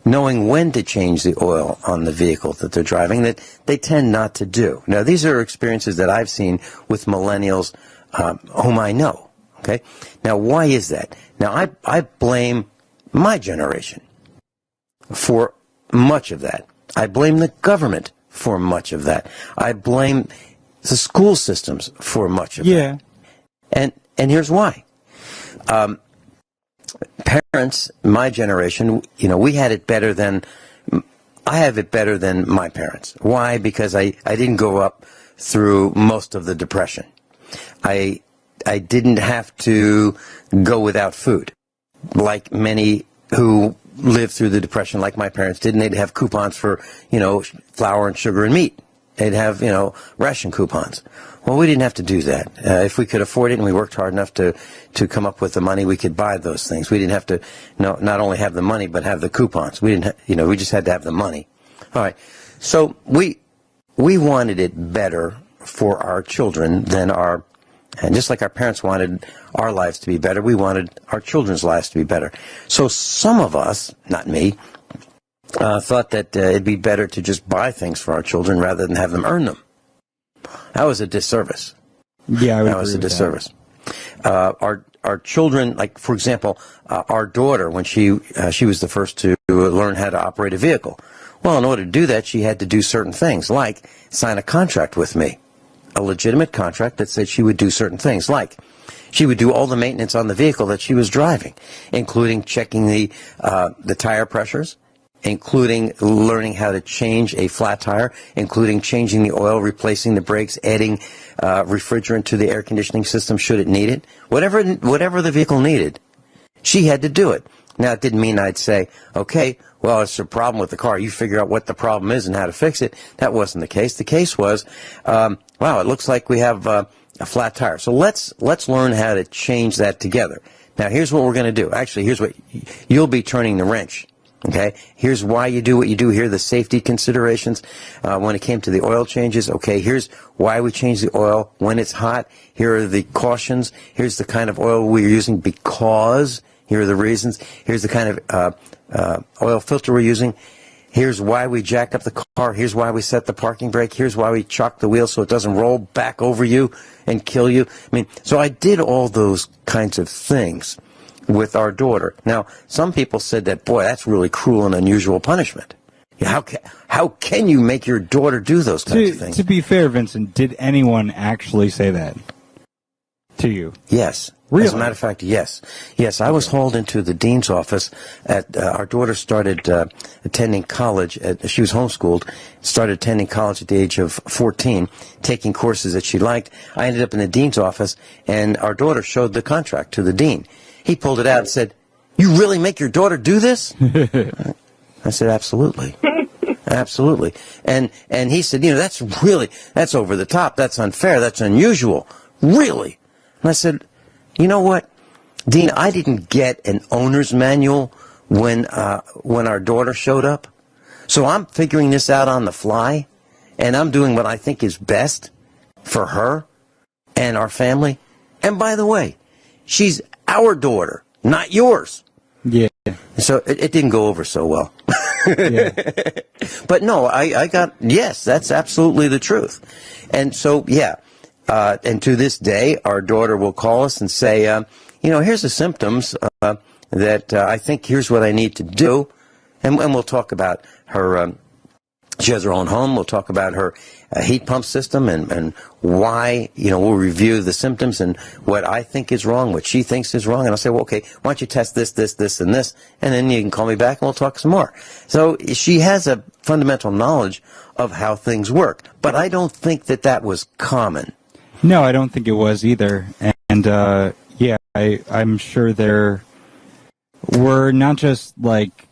Knowing when to change the oil on the vehicle that they're driving, that they tend not to do. Now, these are experiences that I've seen with millennials whom I know. Okay? Now, why is that? Now, I blame my generation for much of that. I blame the government for much of that. I blame the school systems for much of that. And here's why. Parents, my generation, we had it better than, I have it better than my parents. Why? Because I didn't go up through most of the Depression. I didn't have to go without food, like many who lived through the Depression, like my parents did, and they'd have coupons for, flour and sugar and meat. They'd have, ration coupons. Well, we didn't have to do that. If we could afford it and we worked hard enough to come up with the money, we could buy those things. We didn't have to not only have the money, but have the coupons. We didn't, we just had to have the money. All right. So we wanted it better for our children than and just like our parents wanted our lives to be better, we wanted our children's lives to be better. So some of us, not me, thought that it'd be better to just buy things for our children rather than have them earn them. That was a disservice.
Yeah, I would
that was a
agree with
disservice. Our children, like for example, our daughter, when she was the first to learn how to operate a vehicle. Well, in order to do that, she had to do certain things, like sign a contract with me, a legitimate contract that said she would do certain things, like she would do all the maintenance on the vehicle that she was driving, including checking the tire pressures, including learning how to change a flat tire, including changing the oil, replacing the brakes, adding refrigerant to the air conditioning system should it need it. Whatever the vehicle needed, she had to do it. Now, it didn't mean I'd say, okay, well, it's a problem with the car. You figure out what the problem is and how to fix it. That wasn't the case. The case was, wow, it looks like we have a flat tire. So let's learn how to change that together. Now, here's what we're going to do. Actually, here's what you'll be turning the wrench. Okay, here's why you do what you do. Here are the safety considerations when it came to the oil changes. Okay, here's why we change the oil when it's hot. Here are the cautions. Here's the kind of oil we're using because. Here are the reasons. Here's the kind of oil filter we're using. Here's why we jack up the car. Here's why we set the parking brake. Here's why we chock the wheel so it doesn't roll back over you and kill you. I mean, so I did all those kinds of things with our daughter. Now, some people said that, boy, that's really cruel and unusual punishment. How can you make your daughter do those kinds of things?
To be fair, Vincent, did anyone actually say that to you?
Yes.
Really?
As a matter of fact, yes. Yes, I was hauled into the dean's office at, our daughter started attending college. She was homeschooled, started attending college at the age of 14, taking courses that she liked. I ended up in the dean's office, and our daughter showed the contract to the dean. He pulled it out and said, "You really make your daughter do this?" I said, "Absolutely." Absolutely. And he said, that's over the top. That's unfair. That's unusual. Really? And I said, you know what, Dean, I didn't get an owner's manual when our daughter showed up. So I'm figuring this out on the fly, and I'm doing what I think is best for her and our family. And by the way, she's our daughter, not yours.
Yeah.
So it didn't go over so well.
Yeah.
But no, I got, yes, that's absolutely the truth. And so, yeah, And to this day, our daughter will call us and say, here's the symptoms that I think here's what I need to do. And we'll talk about her, she has her own home. We'll talk about her heat pump system and why, we'll review the symptoms and what I think is wrong, what she thinks is wrong. And I'll say, well, okay, why don't you test this, this, this, and this? And then you can call me back and we'll talk some more. So she has a fundamental knowledge of how things work. But I don't think that was common.
No, I don't think it was either. And, I'm sure there were not just like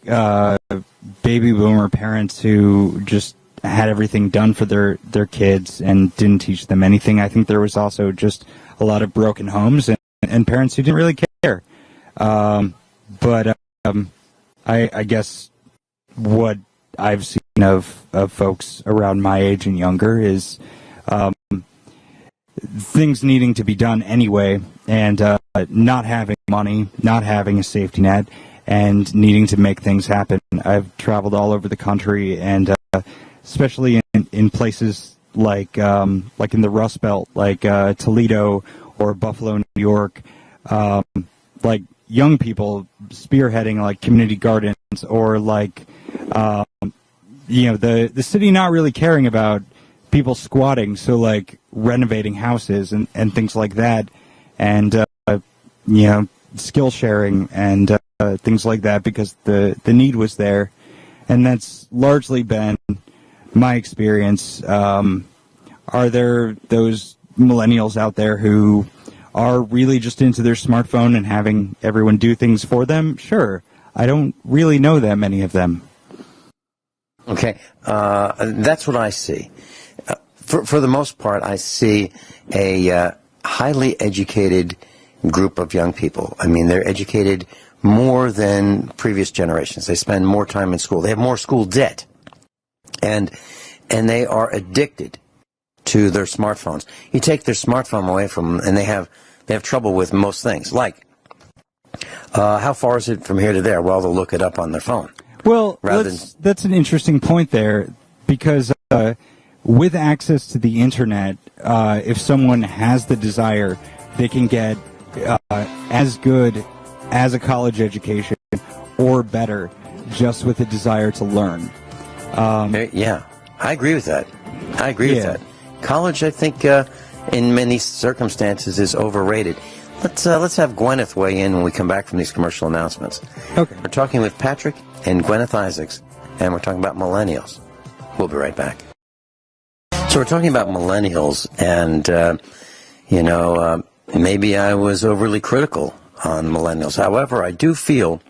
baby boomer parents who just had everything done for their kids and didn't teach them anything. I think there was also just a lot of broken homes and parents who didn't really care. But I guess what I've seen of folks around my age and younger is things needing to be done anyway, and not having money, not having a safety net, and needing to make things happen. I've traveled all over the country, and especially in places like in the Rust Belt, like Toledo or Buffalo, New York, like young people spearheading like community gardens, or like the city not really caring about people squatting, so like renovating houses and things like that, and skill sharing and things like that, because the need was there. And that's largely been my experience. Are there those millennials out there who are really just into their smartphone and having everyone do things for them? Sure. I don't really know that many of them.
Okay. That's what I see. For the most part, I see a highly educated group of young people. I mean, they're educated more than previous generations. They spend more time in school. They have more school debt. And they are addicted to their smartphones. You take their smartphone away from them, and they have trouble with most things. Like, how far is it from here to there? Well, they'll look it up on their phone.
Well, that's an interesting point there, because with access to the internet, if someone has the desire, they can get as good as a college education or better, just with a desire to learn.
Yeah, I agree with that. With that. College, I think, in many circumstances, is overrated. Let's have Gwyneth weigh in when we come back from these commercial announcements.
Okay.
We're talking with Patrick and Gwyneth Isaacs, and we're talking about millennials. We'll be right back. So we're talking about millennials, and, maybe I was overly critical on millennials. However, I do feel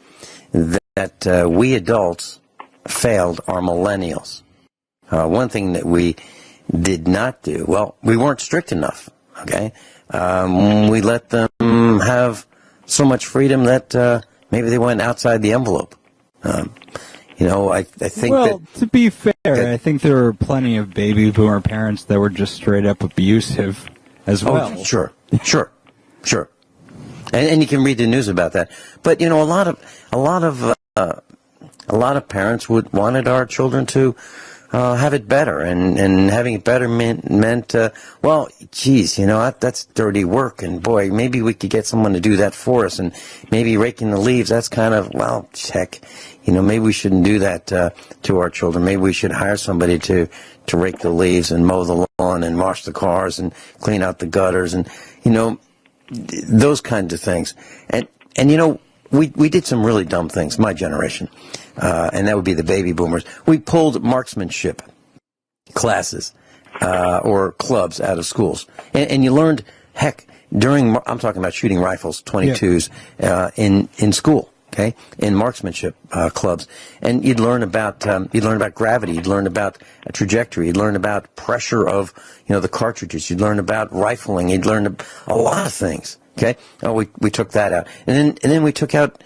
that we adults failed our millennials. One thing that we did not do, well, we weren't strict enough, okay? We let them have so much freedom that maybe they went outside the envelope. I think
well, to be fair, I think there were plenty of baby boomer parents that were just straight up abusive as well.
Oh, sure. And you can read the news about that. But a lot of parents wanted our children to have it better, and having it better meant that's dirty work, and boy, maybe we could get someone to do that for us, and maybe raking the leaves, that's kind of, well, heck, maybe we shouldn't do that to our children. Maybe we should hire somebody to rake the leaves and mow the lawn and wash the cars and clean out the gutters, and those kinds of things. And we did some really dumb things, my generation, and that would be the baby boomers. We pulled marksmanship classes or clubs out of schools, and you learned, heck, I'm talking about shooting rifles, 22s, in school, okay, in marksmanship clubs, and you'd learn about gravity, you'd learn about a trajectory, you'd learn about pressure of the cartridges, you'd learn about rifling, you'd learn a lot of things. Okay, we took that out, and then we took out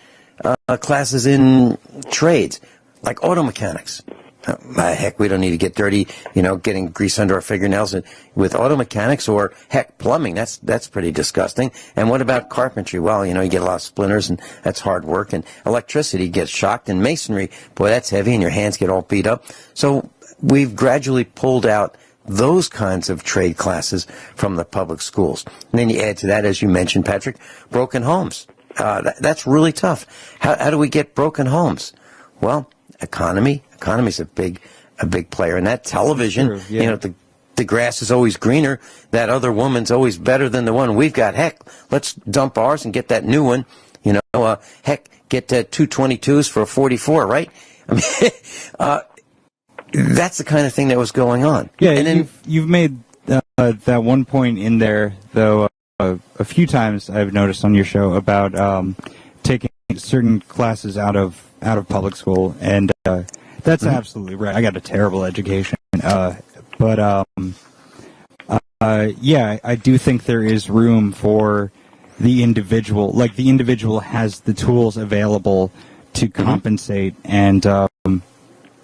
classes in trades like auto mechanics. Heck, we don't need to get dirty, getting grease under our fingernails with auto mechanics, or heck, plumbing. That's pretty disgusting. And what about carpentry? Well, you get a lot of splinters, and that's hard work. And electricity gets shocked, and masonry, boy, that's heavy, and your hands get all beat up. So we've gradually pulled out those kinds of trade classes from the public schools. And then you add to that, as you mentioned, Patrick, broken homes. That's really tough. How do we get broken homes? Well, economy's a big player. And that television,
True, yeah.
you know, the grass is always greener. That other woman's always better than the one we've got. Heck, let's dump ours and get that new one. You know, heck, get 222s for a 44, right? I mean, that's the kind of thing that was going on.
Yeah,
and then
you've made that one point in there, though, a few times I've noticed on your show about taking certain classes out of public school, and that's absolutely right. I got a terrible education, but yeah, I do think there is room for the individual. Like, the individual has the tools available to compensate and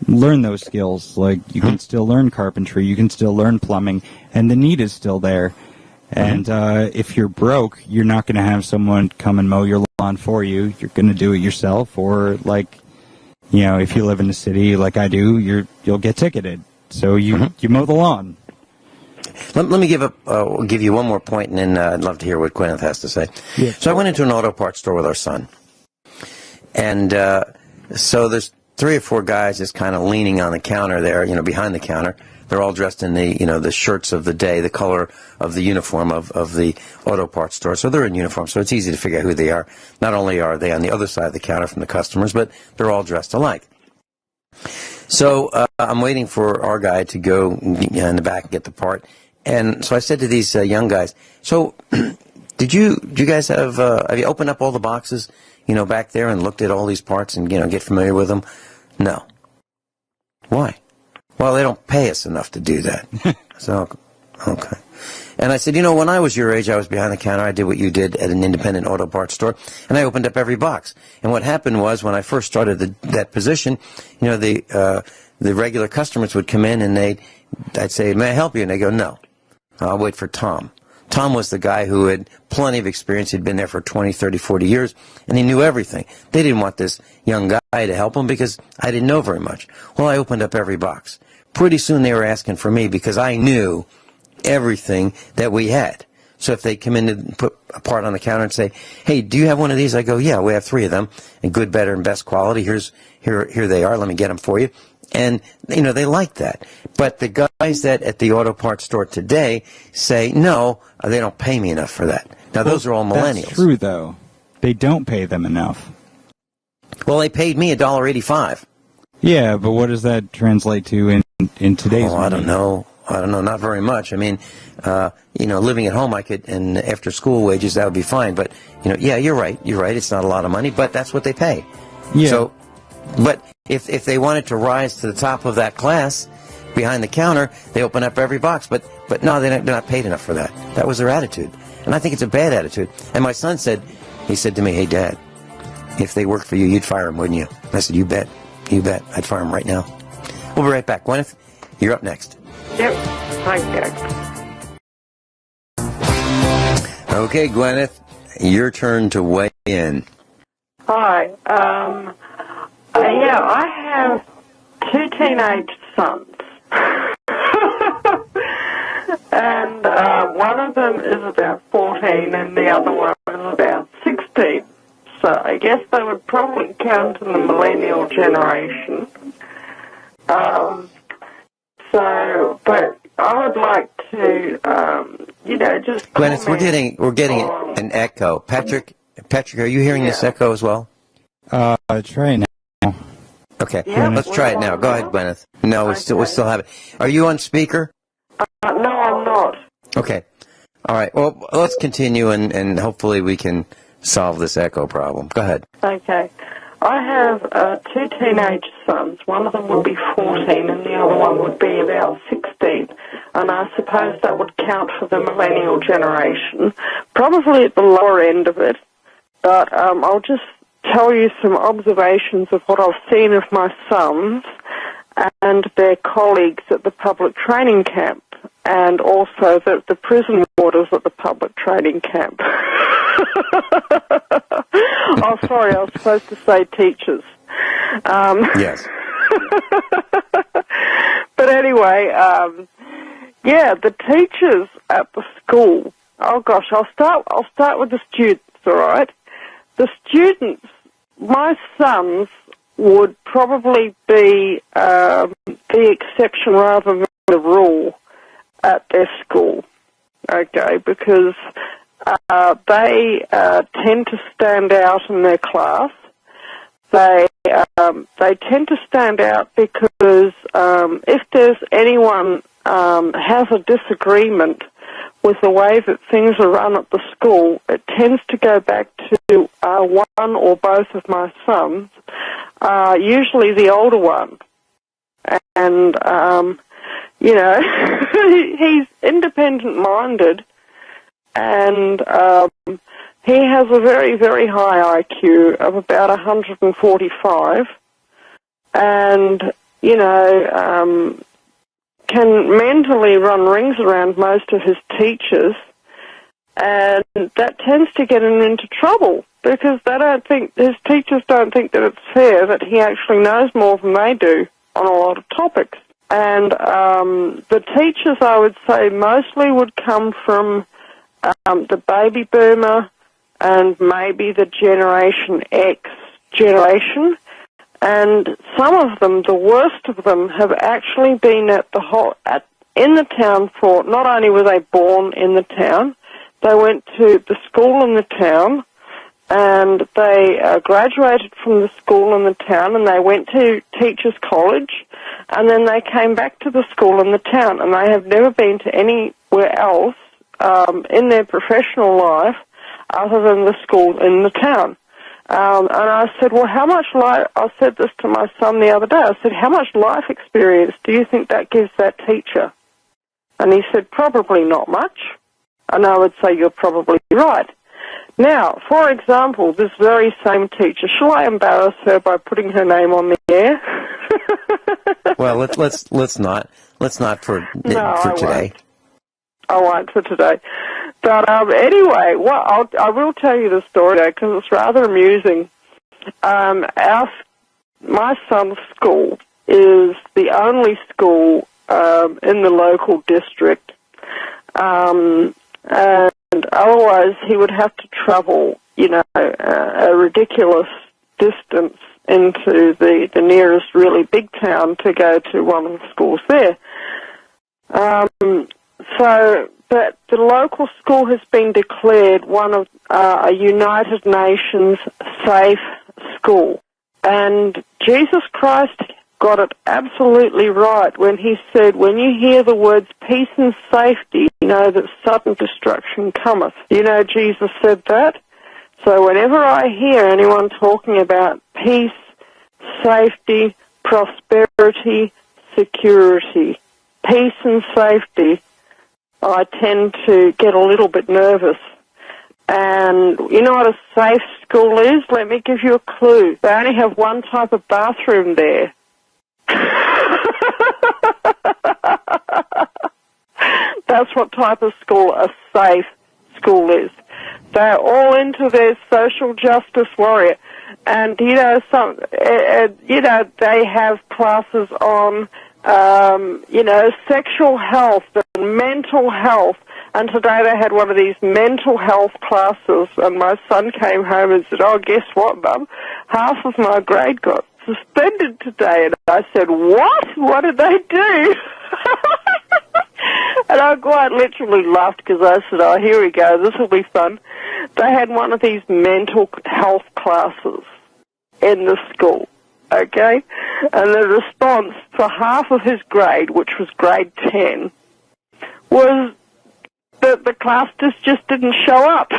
learn those skills. Like, you can still learn carpentry, you can still learn plumbing, and the need is still there. And if you're broke, you're not going to have someone come and mow your lawn for you. You're going to do it yourself, or, like, you know, if you live in the city like I do, you'll get ticketed. So you mow the lawn.
Let me give you one more point, and then I'd love to hear what Gwyneth has to say.
Yeah.
So I went into an auto parts store with our son, and so there's 3 or 4 guys just kind of leaning on the counter there, you know, behind the counter. They're all dressed in the, you know, the shirts of the day, the color of the uniform of the auto parts store. So they're in uniform, so it's easy to figure out who they are. Not only are they on the other side of the counter from the customers, but they're all dressed alike. So I'm waiting for our guy to go in the back and get the part. And so I said to these young guys, so did you guys have you opened up all the boxes, you know, back there and looked at all these parts and, you know, get familiar with them? No. Why? Well, they don't pay us enough to do that. So, okay. And I said, you know, when I was your age, I was behind the counter. I did what you did at an independent auto parts store, and I opened up every box. And what happened was, when I first started that position, you know, the regular customers would come in, and I'd say, may I help you? And they go, no. I'll wait for Tom. Tom was the guy who had plenty of experience. He'd been there for 20, 30, 40 years, and he knew everything. They didn't want this young guy to help them because I didn't know very much. Well, I opened up every box. Pretty soon they were asking for me because I knew everything that we had. So if they come in and put a part on the counter and say, hey, do you have one of these? I go, yeah, we have 3 of them, and good, better, and best quality. Here they are. Let me get them for you. And, you know, they like that. But the guys that at the auto parts store today say, no, they don't pay me enough for that. Now, those are all millennials.
That's true, though. They don't pay them enough.
Well, they paid me $1.85.
Yeah, but what does that translate to in today's money?
I don't know. Not very much. I mean, you know, living at home, I could, and after school wages, that would be fine. But, you know, yeah, you're right. It's not a lot of money, but that's what they pay.
Yeah.
So, but if they wanted to rise to the top of that class behind the counter, they open up every box. But no, they're not paid enough for that. That was their attitude. And I think it's a bad attitude. And my son said to me, hey, Dad, if they worked for you, you'd fire them, wouldn't you? And I said, you bet. I'd fire them right now. We'll be right back. Gwyneth, you're up next.
Yep. Thank you.
Okay, Gwyneth, your turn to weigh in.
Hi. Yeah, I have 2 teenage sons. And one of them is about 14 and the other one is about 16. So I guess they would probably count in the millennial generation. But I would like to, you know, just...
Gwyneth, we're getting an echo. Patrick, are you hearing this echo as well?
Try it now.
Okay,
Yeah,
let's try it now. Go ahead, Gwyneth. No, we still have it. Are you on speaker?
No, I'm not.
Okay. All right. Well, let's continue, and hopefully we can solve this echo problem. Go ahead.
Okay. I have 2 teenage sons. One of them would be 14 and the other one would be about 16. And I suppose that would count for the millennial generation. Probably at the lower end of it. But I'll just tell you some observations of what I've seen of my sons and their colleagues at the public training camp, and also the prison warders at the public training camp. Oh, sorry, I was supposed to say teachers.
Yes.
But anyway, Yeah, the teachers at the school. Oh gosh, I'll start with the students, all right? The students, my sons would probably be the exception rather than the rule at their school, okay, because they tend to stand out in their class. They tend to stand out because if there's anyone has a disagreement with the way that things are run at the school, it tends to go back to one or both of my sons, usually the older one. And, he's independent-minded, and he has a very, very high IQ of about 145, and, can mentally run rings around most of his teachers, and that tends to get him into trouble because his teachers don't think that it's fair that he actually knows more than they do on a lot of topics. And the teachers, I would say, mostly would come from the baby boomer and maybe the Generation X generation. And some of them, the worst of them, have actually been in the town for, not only were they born in the town, they went to the school in the town, and they graduated from the school in the town, and they went to teachers' college, and then they came back to the school in the town, and they have never been to anywhere else in their professional life other than the school in the town. And I said, well, I said this to my son the other day, I said, how much life experience do you think that gives that teacher? And he said, probably not much. And I would say, you're probably right. Now, for example, this very same teacher, shall I embarrass her by putting her name on the air?
Well, let's not for today.
I won't for today. But anyway, I will tell you the story because it's rather amusing. My son's school is the only school in the local district, and otherwise he would have to travel, a ridiculous distance into the nearest really big town to go to one of the schools there. But the local school has been declared one of a United Nations safe school. And Jesus Christ got it absolutely right when he said, when you hear the words peace and safety, you know that sudden destruction cometh. Jesus said that. So whenever I hear anyone talking about peace, safety, prosperity, security, peace and safety, I tend to get a little bit nervous. And you know what a safe school is? Let me give you a clue. They only have one type of bathroom there. That's what type of school a safe school is. They're all into their social justice warrior. And, they have classes on sexual health and mental health. And today they had one of these mental health classes, and my son came home and said, oh, guess what, Mum? Half of my grade got suspended today. And I said, what? What did they do? And I quite literally laughed because I said, oh, here we go, this will be fun. They had one of these mental health classes in the school. Okay? And the response for half of his grade, which was grade 10, was that the class just didn't show up.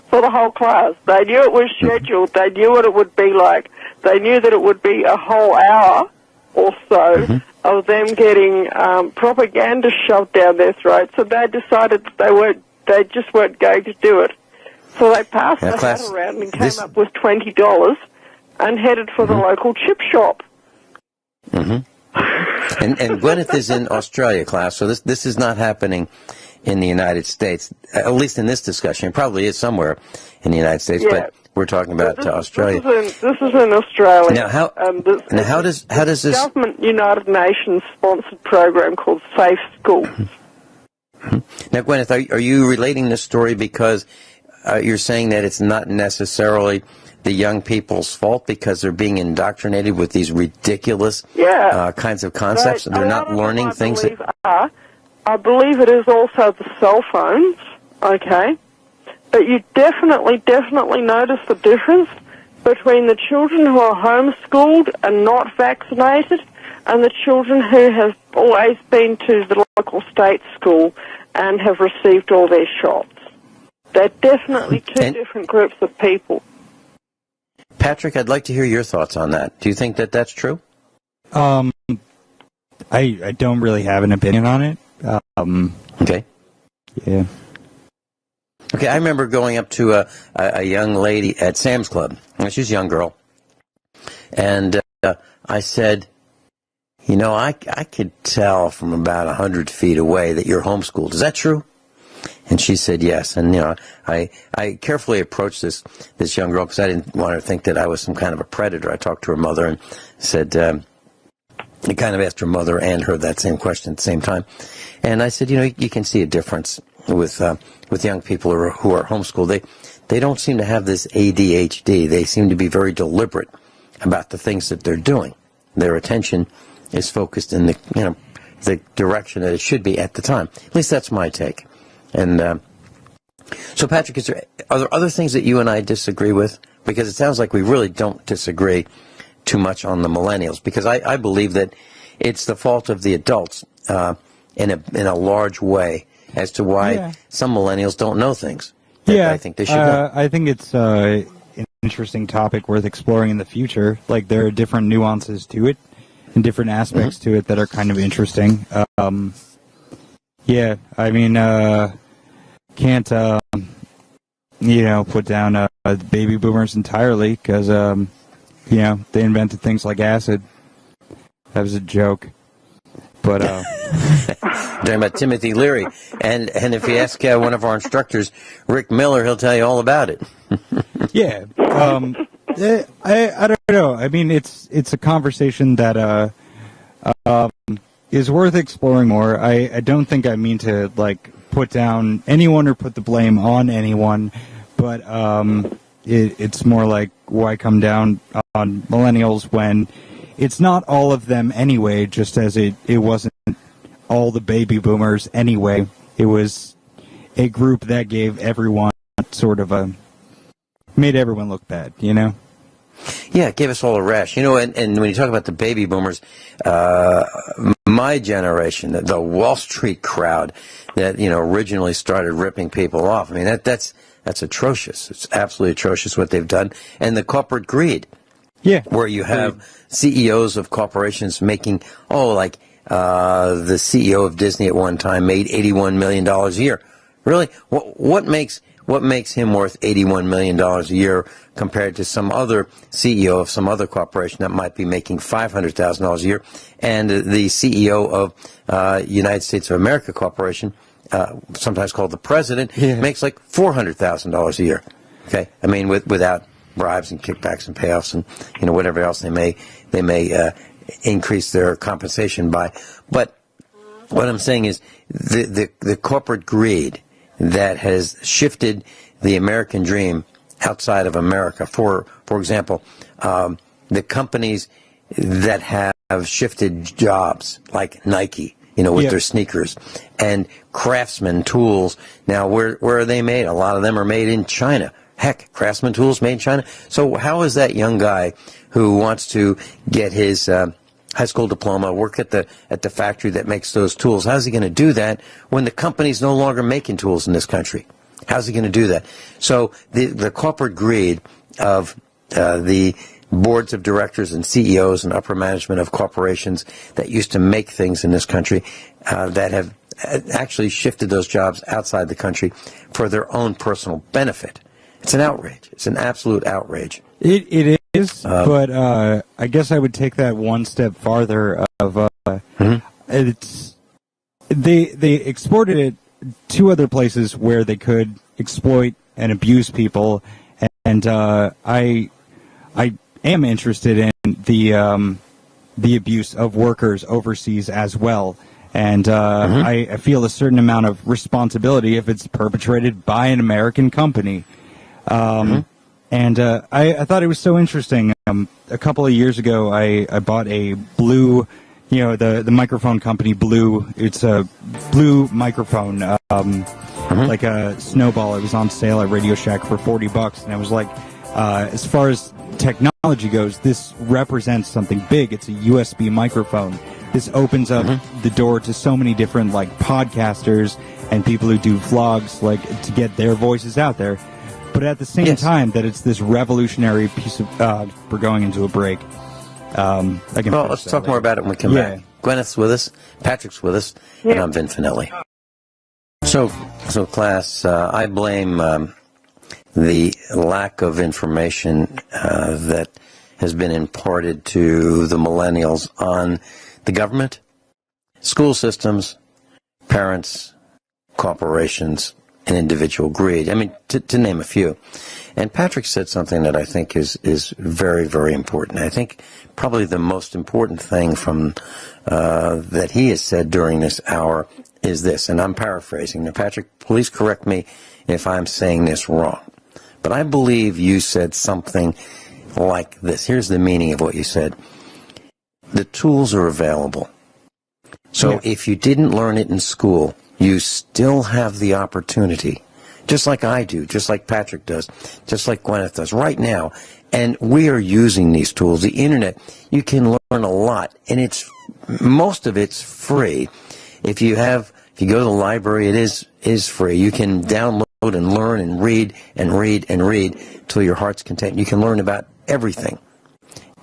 For the whole class. They knew it was scheduled. They knew what it would be like. They knew that it would be a whole hour or so of them getting propaganda shoved down their throats, so they decided that they just weren't going to do it. So they passed the hat around and came up with $20 and headed for the local chip shop.
And Gwyneth is in Australia, class, so this is not happening in the United States, at least in this discussion. It probably is somewhere in the United States, We're talking about Australia.
This is in Australia.
Now, how does this
government United Nations sponsored program called Safe Schools?
Now, Gwyneth, are you relating this story because you're saying that it's not necessarily the young people's fault because they're being indoctrinated with these ridiculous kinds of concepts and they're not learning things?
I believe it is also the cell phones, okay? But you definitely notice the difference between the children who are homeschooled and not vaccinated and the children who have always been to the local state school and have received all their shots. They're definitely two different groups of people.
Patrick, I'd like to hear your thoughts on that. Do you think that that's true?
I don't really have an opinion on it.
Okay.
Yeah.
Okay, I remember going up to a young lady at Sam's Club. She's a young girl. And I said, you know, I could tell from about 100 feet away that you're homeschooled. Is that true? And she said yes. And, you know, I carefully approached this young girl because I didn't want her to think that I was some kind of a predator. I talked to her mother and said, I kind of asked her mother and her that same question at the same time. And I said, you know, you can see a difference with young people who are homeschooled. They don't seem to have this ADHD. They seem to be very deliberate about the things that they're doing. Their attention is focused in the direction that it should be at the time. At least that's my take. And so, Patrick, are there other things that you and I disagree with? Because it sounds like we really don't disagree too much on the millennials. Because I believe that it's the fault of the adults in a large way as to why some millennials don't know things that I think they should know.
I think it's an interesting topic worth exploring in the future. Like, there are different nuances to it and different aspects to it that are kind of interesting. Yeah, I mean, can't, put down baby boomers entirely because, they invented things like acid. That was a joke. But,
talking about Timothy Leary. And if you ask one of our instructors, Rick Miller, he'll tell you all about it.
Yeah. I don't know. I mean, it's a conversation that is worth exploring more. I don't think I mean to, put down anyone or put the blame on anyone, but it's more like why come down on millennials when it's not all of them anyway, just as it wasn't all the baby boomers anyway. It was a group that gave everyone made everyone look bad, you know?
Yeah, it gave us all a rash. You know, and when you talk about the baby boomers, my generation, the Wall Street crowd that, originally started ripping people off, I mean, that's atrocious. It's absolutely atrocious what they've done. And the corporate greed.
Yeah.
Where you have CEOs of corporations making, the CEO of Disney at one time made $81 million a year. Really? What makes him worth $81 million a year compared to some other CEO of some other corporation that might be making $500,000 a year? And the CEO of United States of America Corporation, sometimes called the president, makes like $400,000 a year. Okay? I mean, without bribes and kickbacks and payoffs and whatever else they may increase their compensation by. But what I'm saying is the corporate greed that has shifted the American dream outside of America. For example, the companies that have shifted jobs, like Nike, with their sneakers, and Craftsman tools. Now, where are they made? A lot of them are made in China. Heck, Craftsman tools made in China. So how is that young guy who wants to get his high school diploma, work at the factory that makes those tools, how's he going to do that when the company's no longer making tools in this country? How's he going to do that? So the corporate greed of the boards of directors and CEOs and upper management of corporations that used to make things in this country that have actually shifted those jobs outside the country for their own personal benefit. It's an outrage. It's an absolute outrage.
It is, but I guess I would take that one step farther. It's they exported it to other places where they could exploit and abuse people, And I am interested in the abuse of workers overseas as well. And I feel a certain amount of responsibility if it's perpetrated by an American company. And I thought it was so interesting. A couple of years ago, I bought a Blue, the microphone company Blue. It's a Blue microphone, like a Snowball. It was on sale at Radio Shack for $40, and I was like, as far as technology goes, this represents something big. It's a USB microphone. This opens up the door to so many different podcasters and people who do vlogs, to get their voices out there. But at the same time, that it's this revolutionary piece of. We're going into a break. Let's talk more about it when we come back.
Gwyneth's with us, Patrick's with us, and I'm Vin Finelli. So class, I blame the lack of information that has been imparted to the millennials on the government, school systems, parents, corporations, and individual greed. I mean, to name a few. And Patrick said something that I think is very, very important. I think probably the most important thing from that he has said during this hour is this, and I'm paraphrasing. Now, Patrick, please correct me if I'm saying this wrong. But I believe you said something like this. Here's the meaning of what you said. The tools are available. So if you didn't learn it in school, you still have the opportunity, just like I do, just like Patrick does, just like Gwyneth does right now. And we are using these tools. The Internet, you can learn a lot, and most of it's free. If you go to the library, it is free. You can download and learn and read and read and read till your heart's content. You can learn about everything.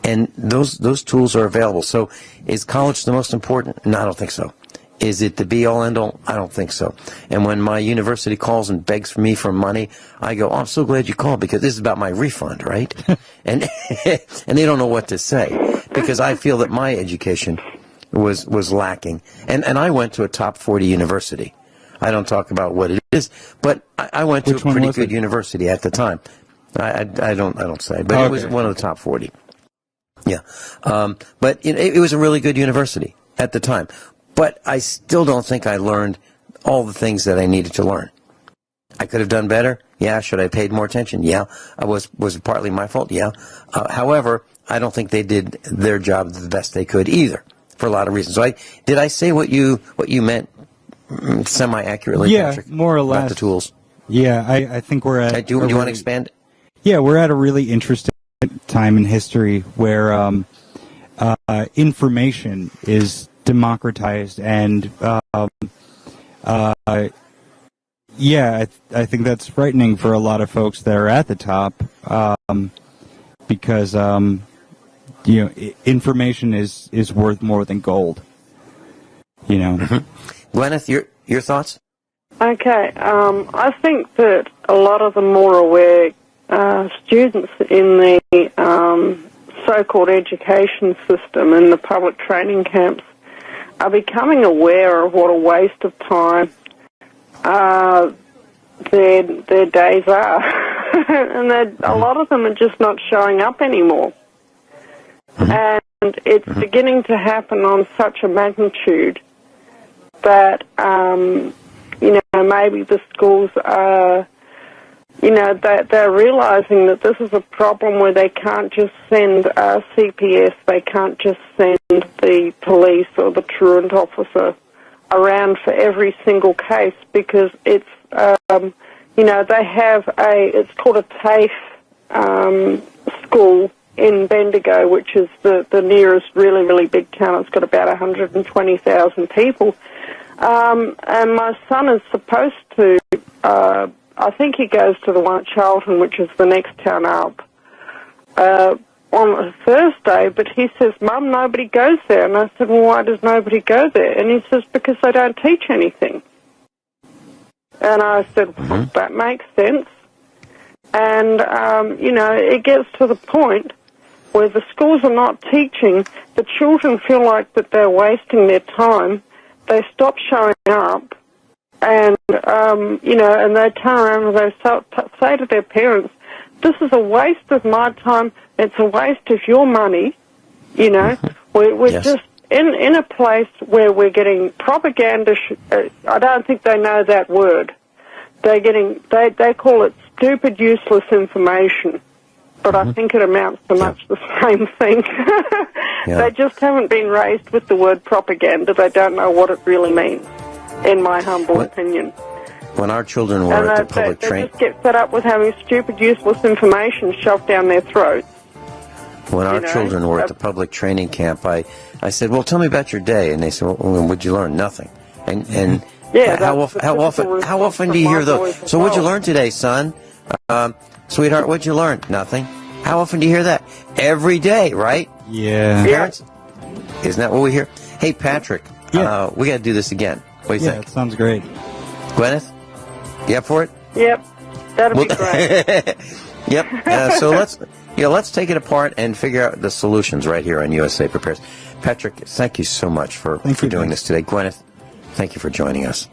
And those tools are available. So is college the most important? No, I don't think so. Is it the be-all, end-all? I don't think so. And when my university calls and begs for me for money, I go, I'm so glad you called because this is about my refund, right? and they don't know what to say because I feel that my education was lacking. And I went to a top 40 university. I don't talk about what it is, but I went to a pretty good university at the time. I don't say, but it was one of the top 40. Yeah. But it was a really good university at the time. But I still don't think I learned all the things that I needed to learn. I could have done better. Yeah. Should I have paid more attention? Yeah. Was it partly my fault? Yeah. However, I don't think they did their job the best they could either for a lot of reasons. So did I say what you meant semi-accurately, Patrick?
More or less.
About the tools.
Yeah, I think we're at...
Do you want to expand?
Yeah, we're at a really interesting time in history where information is democratized, and I think that's frightening for a lot of folks that are at the top, because information is worth more than gold.
Gwyneth, your thoughts?
Okay, I think that a lot of the more aware students in the so-called education system and the public training camps are becoming aware of what a waste of time their days are. And a lot of them are just not showing up anymore. And it's beginning to happen on such a magnitude that, maybe the schools are, they're realizing that this is a problem where they can't just send CPS, they can't just send the police or the truant officer around for every single case because it's, they have it's called a TAFE school in Bendigo, which is the nearest really, really big town. It's got about 120,000 people. And my son is supposed to, I think he goes to the one at Charlton, which is the next town up, on a Thursday, but he says, Mum, nobody goes there. And I said, well, why does nobody go there? And he says, because they don't teach anything. And I said, well, that makes sense. And, it gets to the point where the schools are not teaching, the children feel like that they're wasting their time, they stop showing up, and, and they turn around and they say to their parents, this is a waste of my time. It's a waste of your money. You know, we're
Yes.
just in a place where we're getting propaganda. I don't think they know that word. They're getting, they call it stupid, useless information. But I think it amounts to much the same thing. They just haven't been raised with the word propaganda. They don't know what it really means, in my humble opinion.
When our children were at the public
They
training,
just get fed up with having stupid, useless information shoved down their throats.
when our children were at the public training camp, I said, "Well, tell me about your day," and they said, "Well, what'd you learn? Nothing." And
Yeah,
how
that's the
often
typical
do you hear
response from my
those?
boys as
So what'd you
well.
learn today, son? Sweetheart, what'd you learn? Nothing. How often do you hear that? Every day, right?
Yeah.
Parents, isn't that what we hear? Hey, Patrick,
Yeah.
we got to do this again. What do you
Yeah,
think?
it sounds great.
Gwyneth, you up for it?
Yep, that'd be great.
Yep. So let's take it apart and figure out the solutions right here on USA Prepares. Patrick, thank you so much for
Thank you,
doing
Ben.
this today. Gwyneth, thank you for joining us.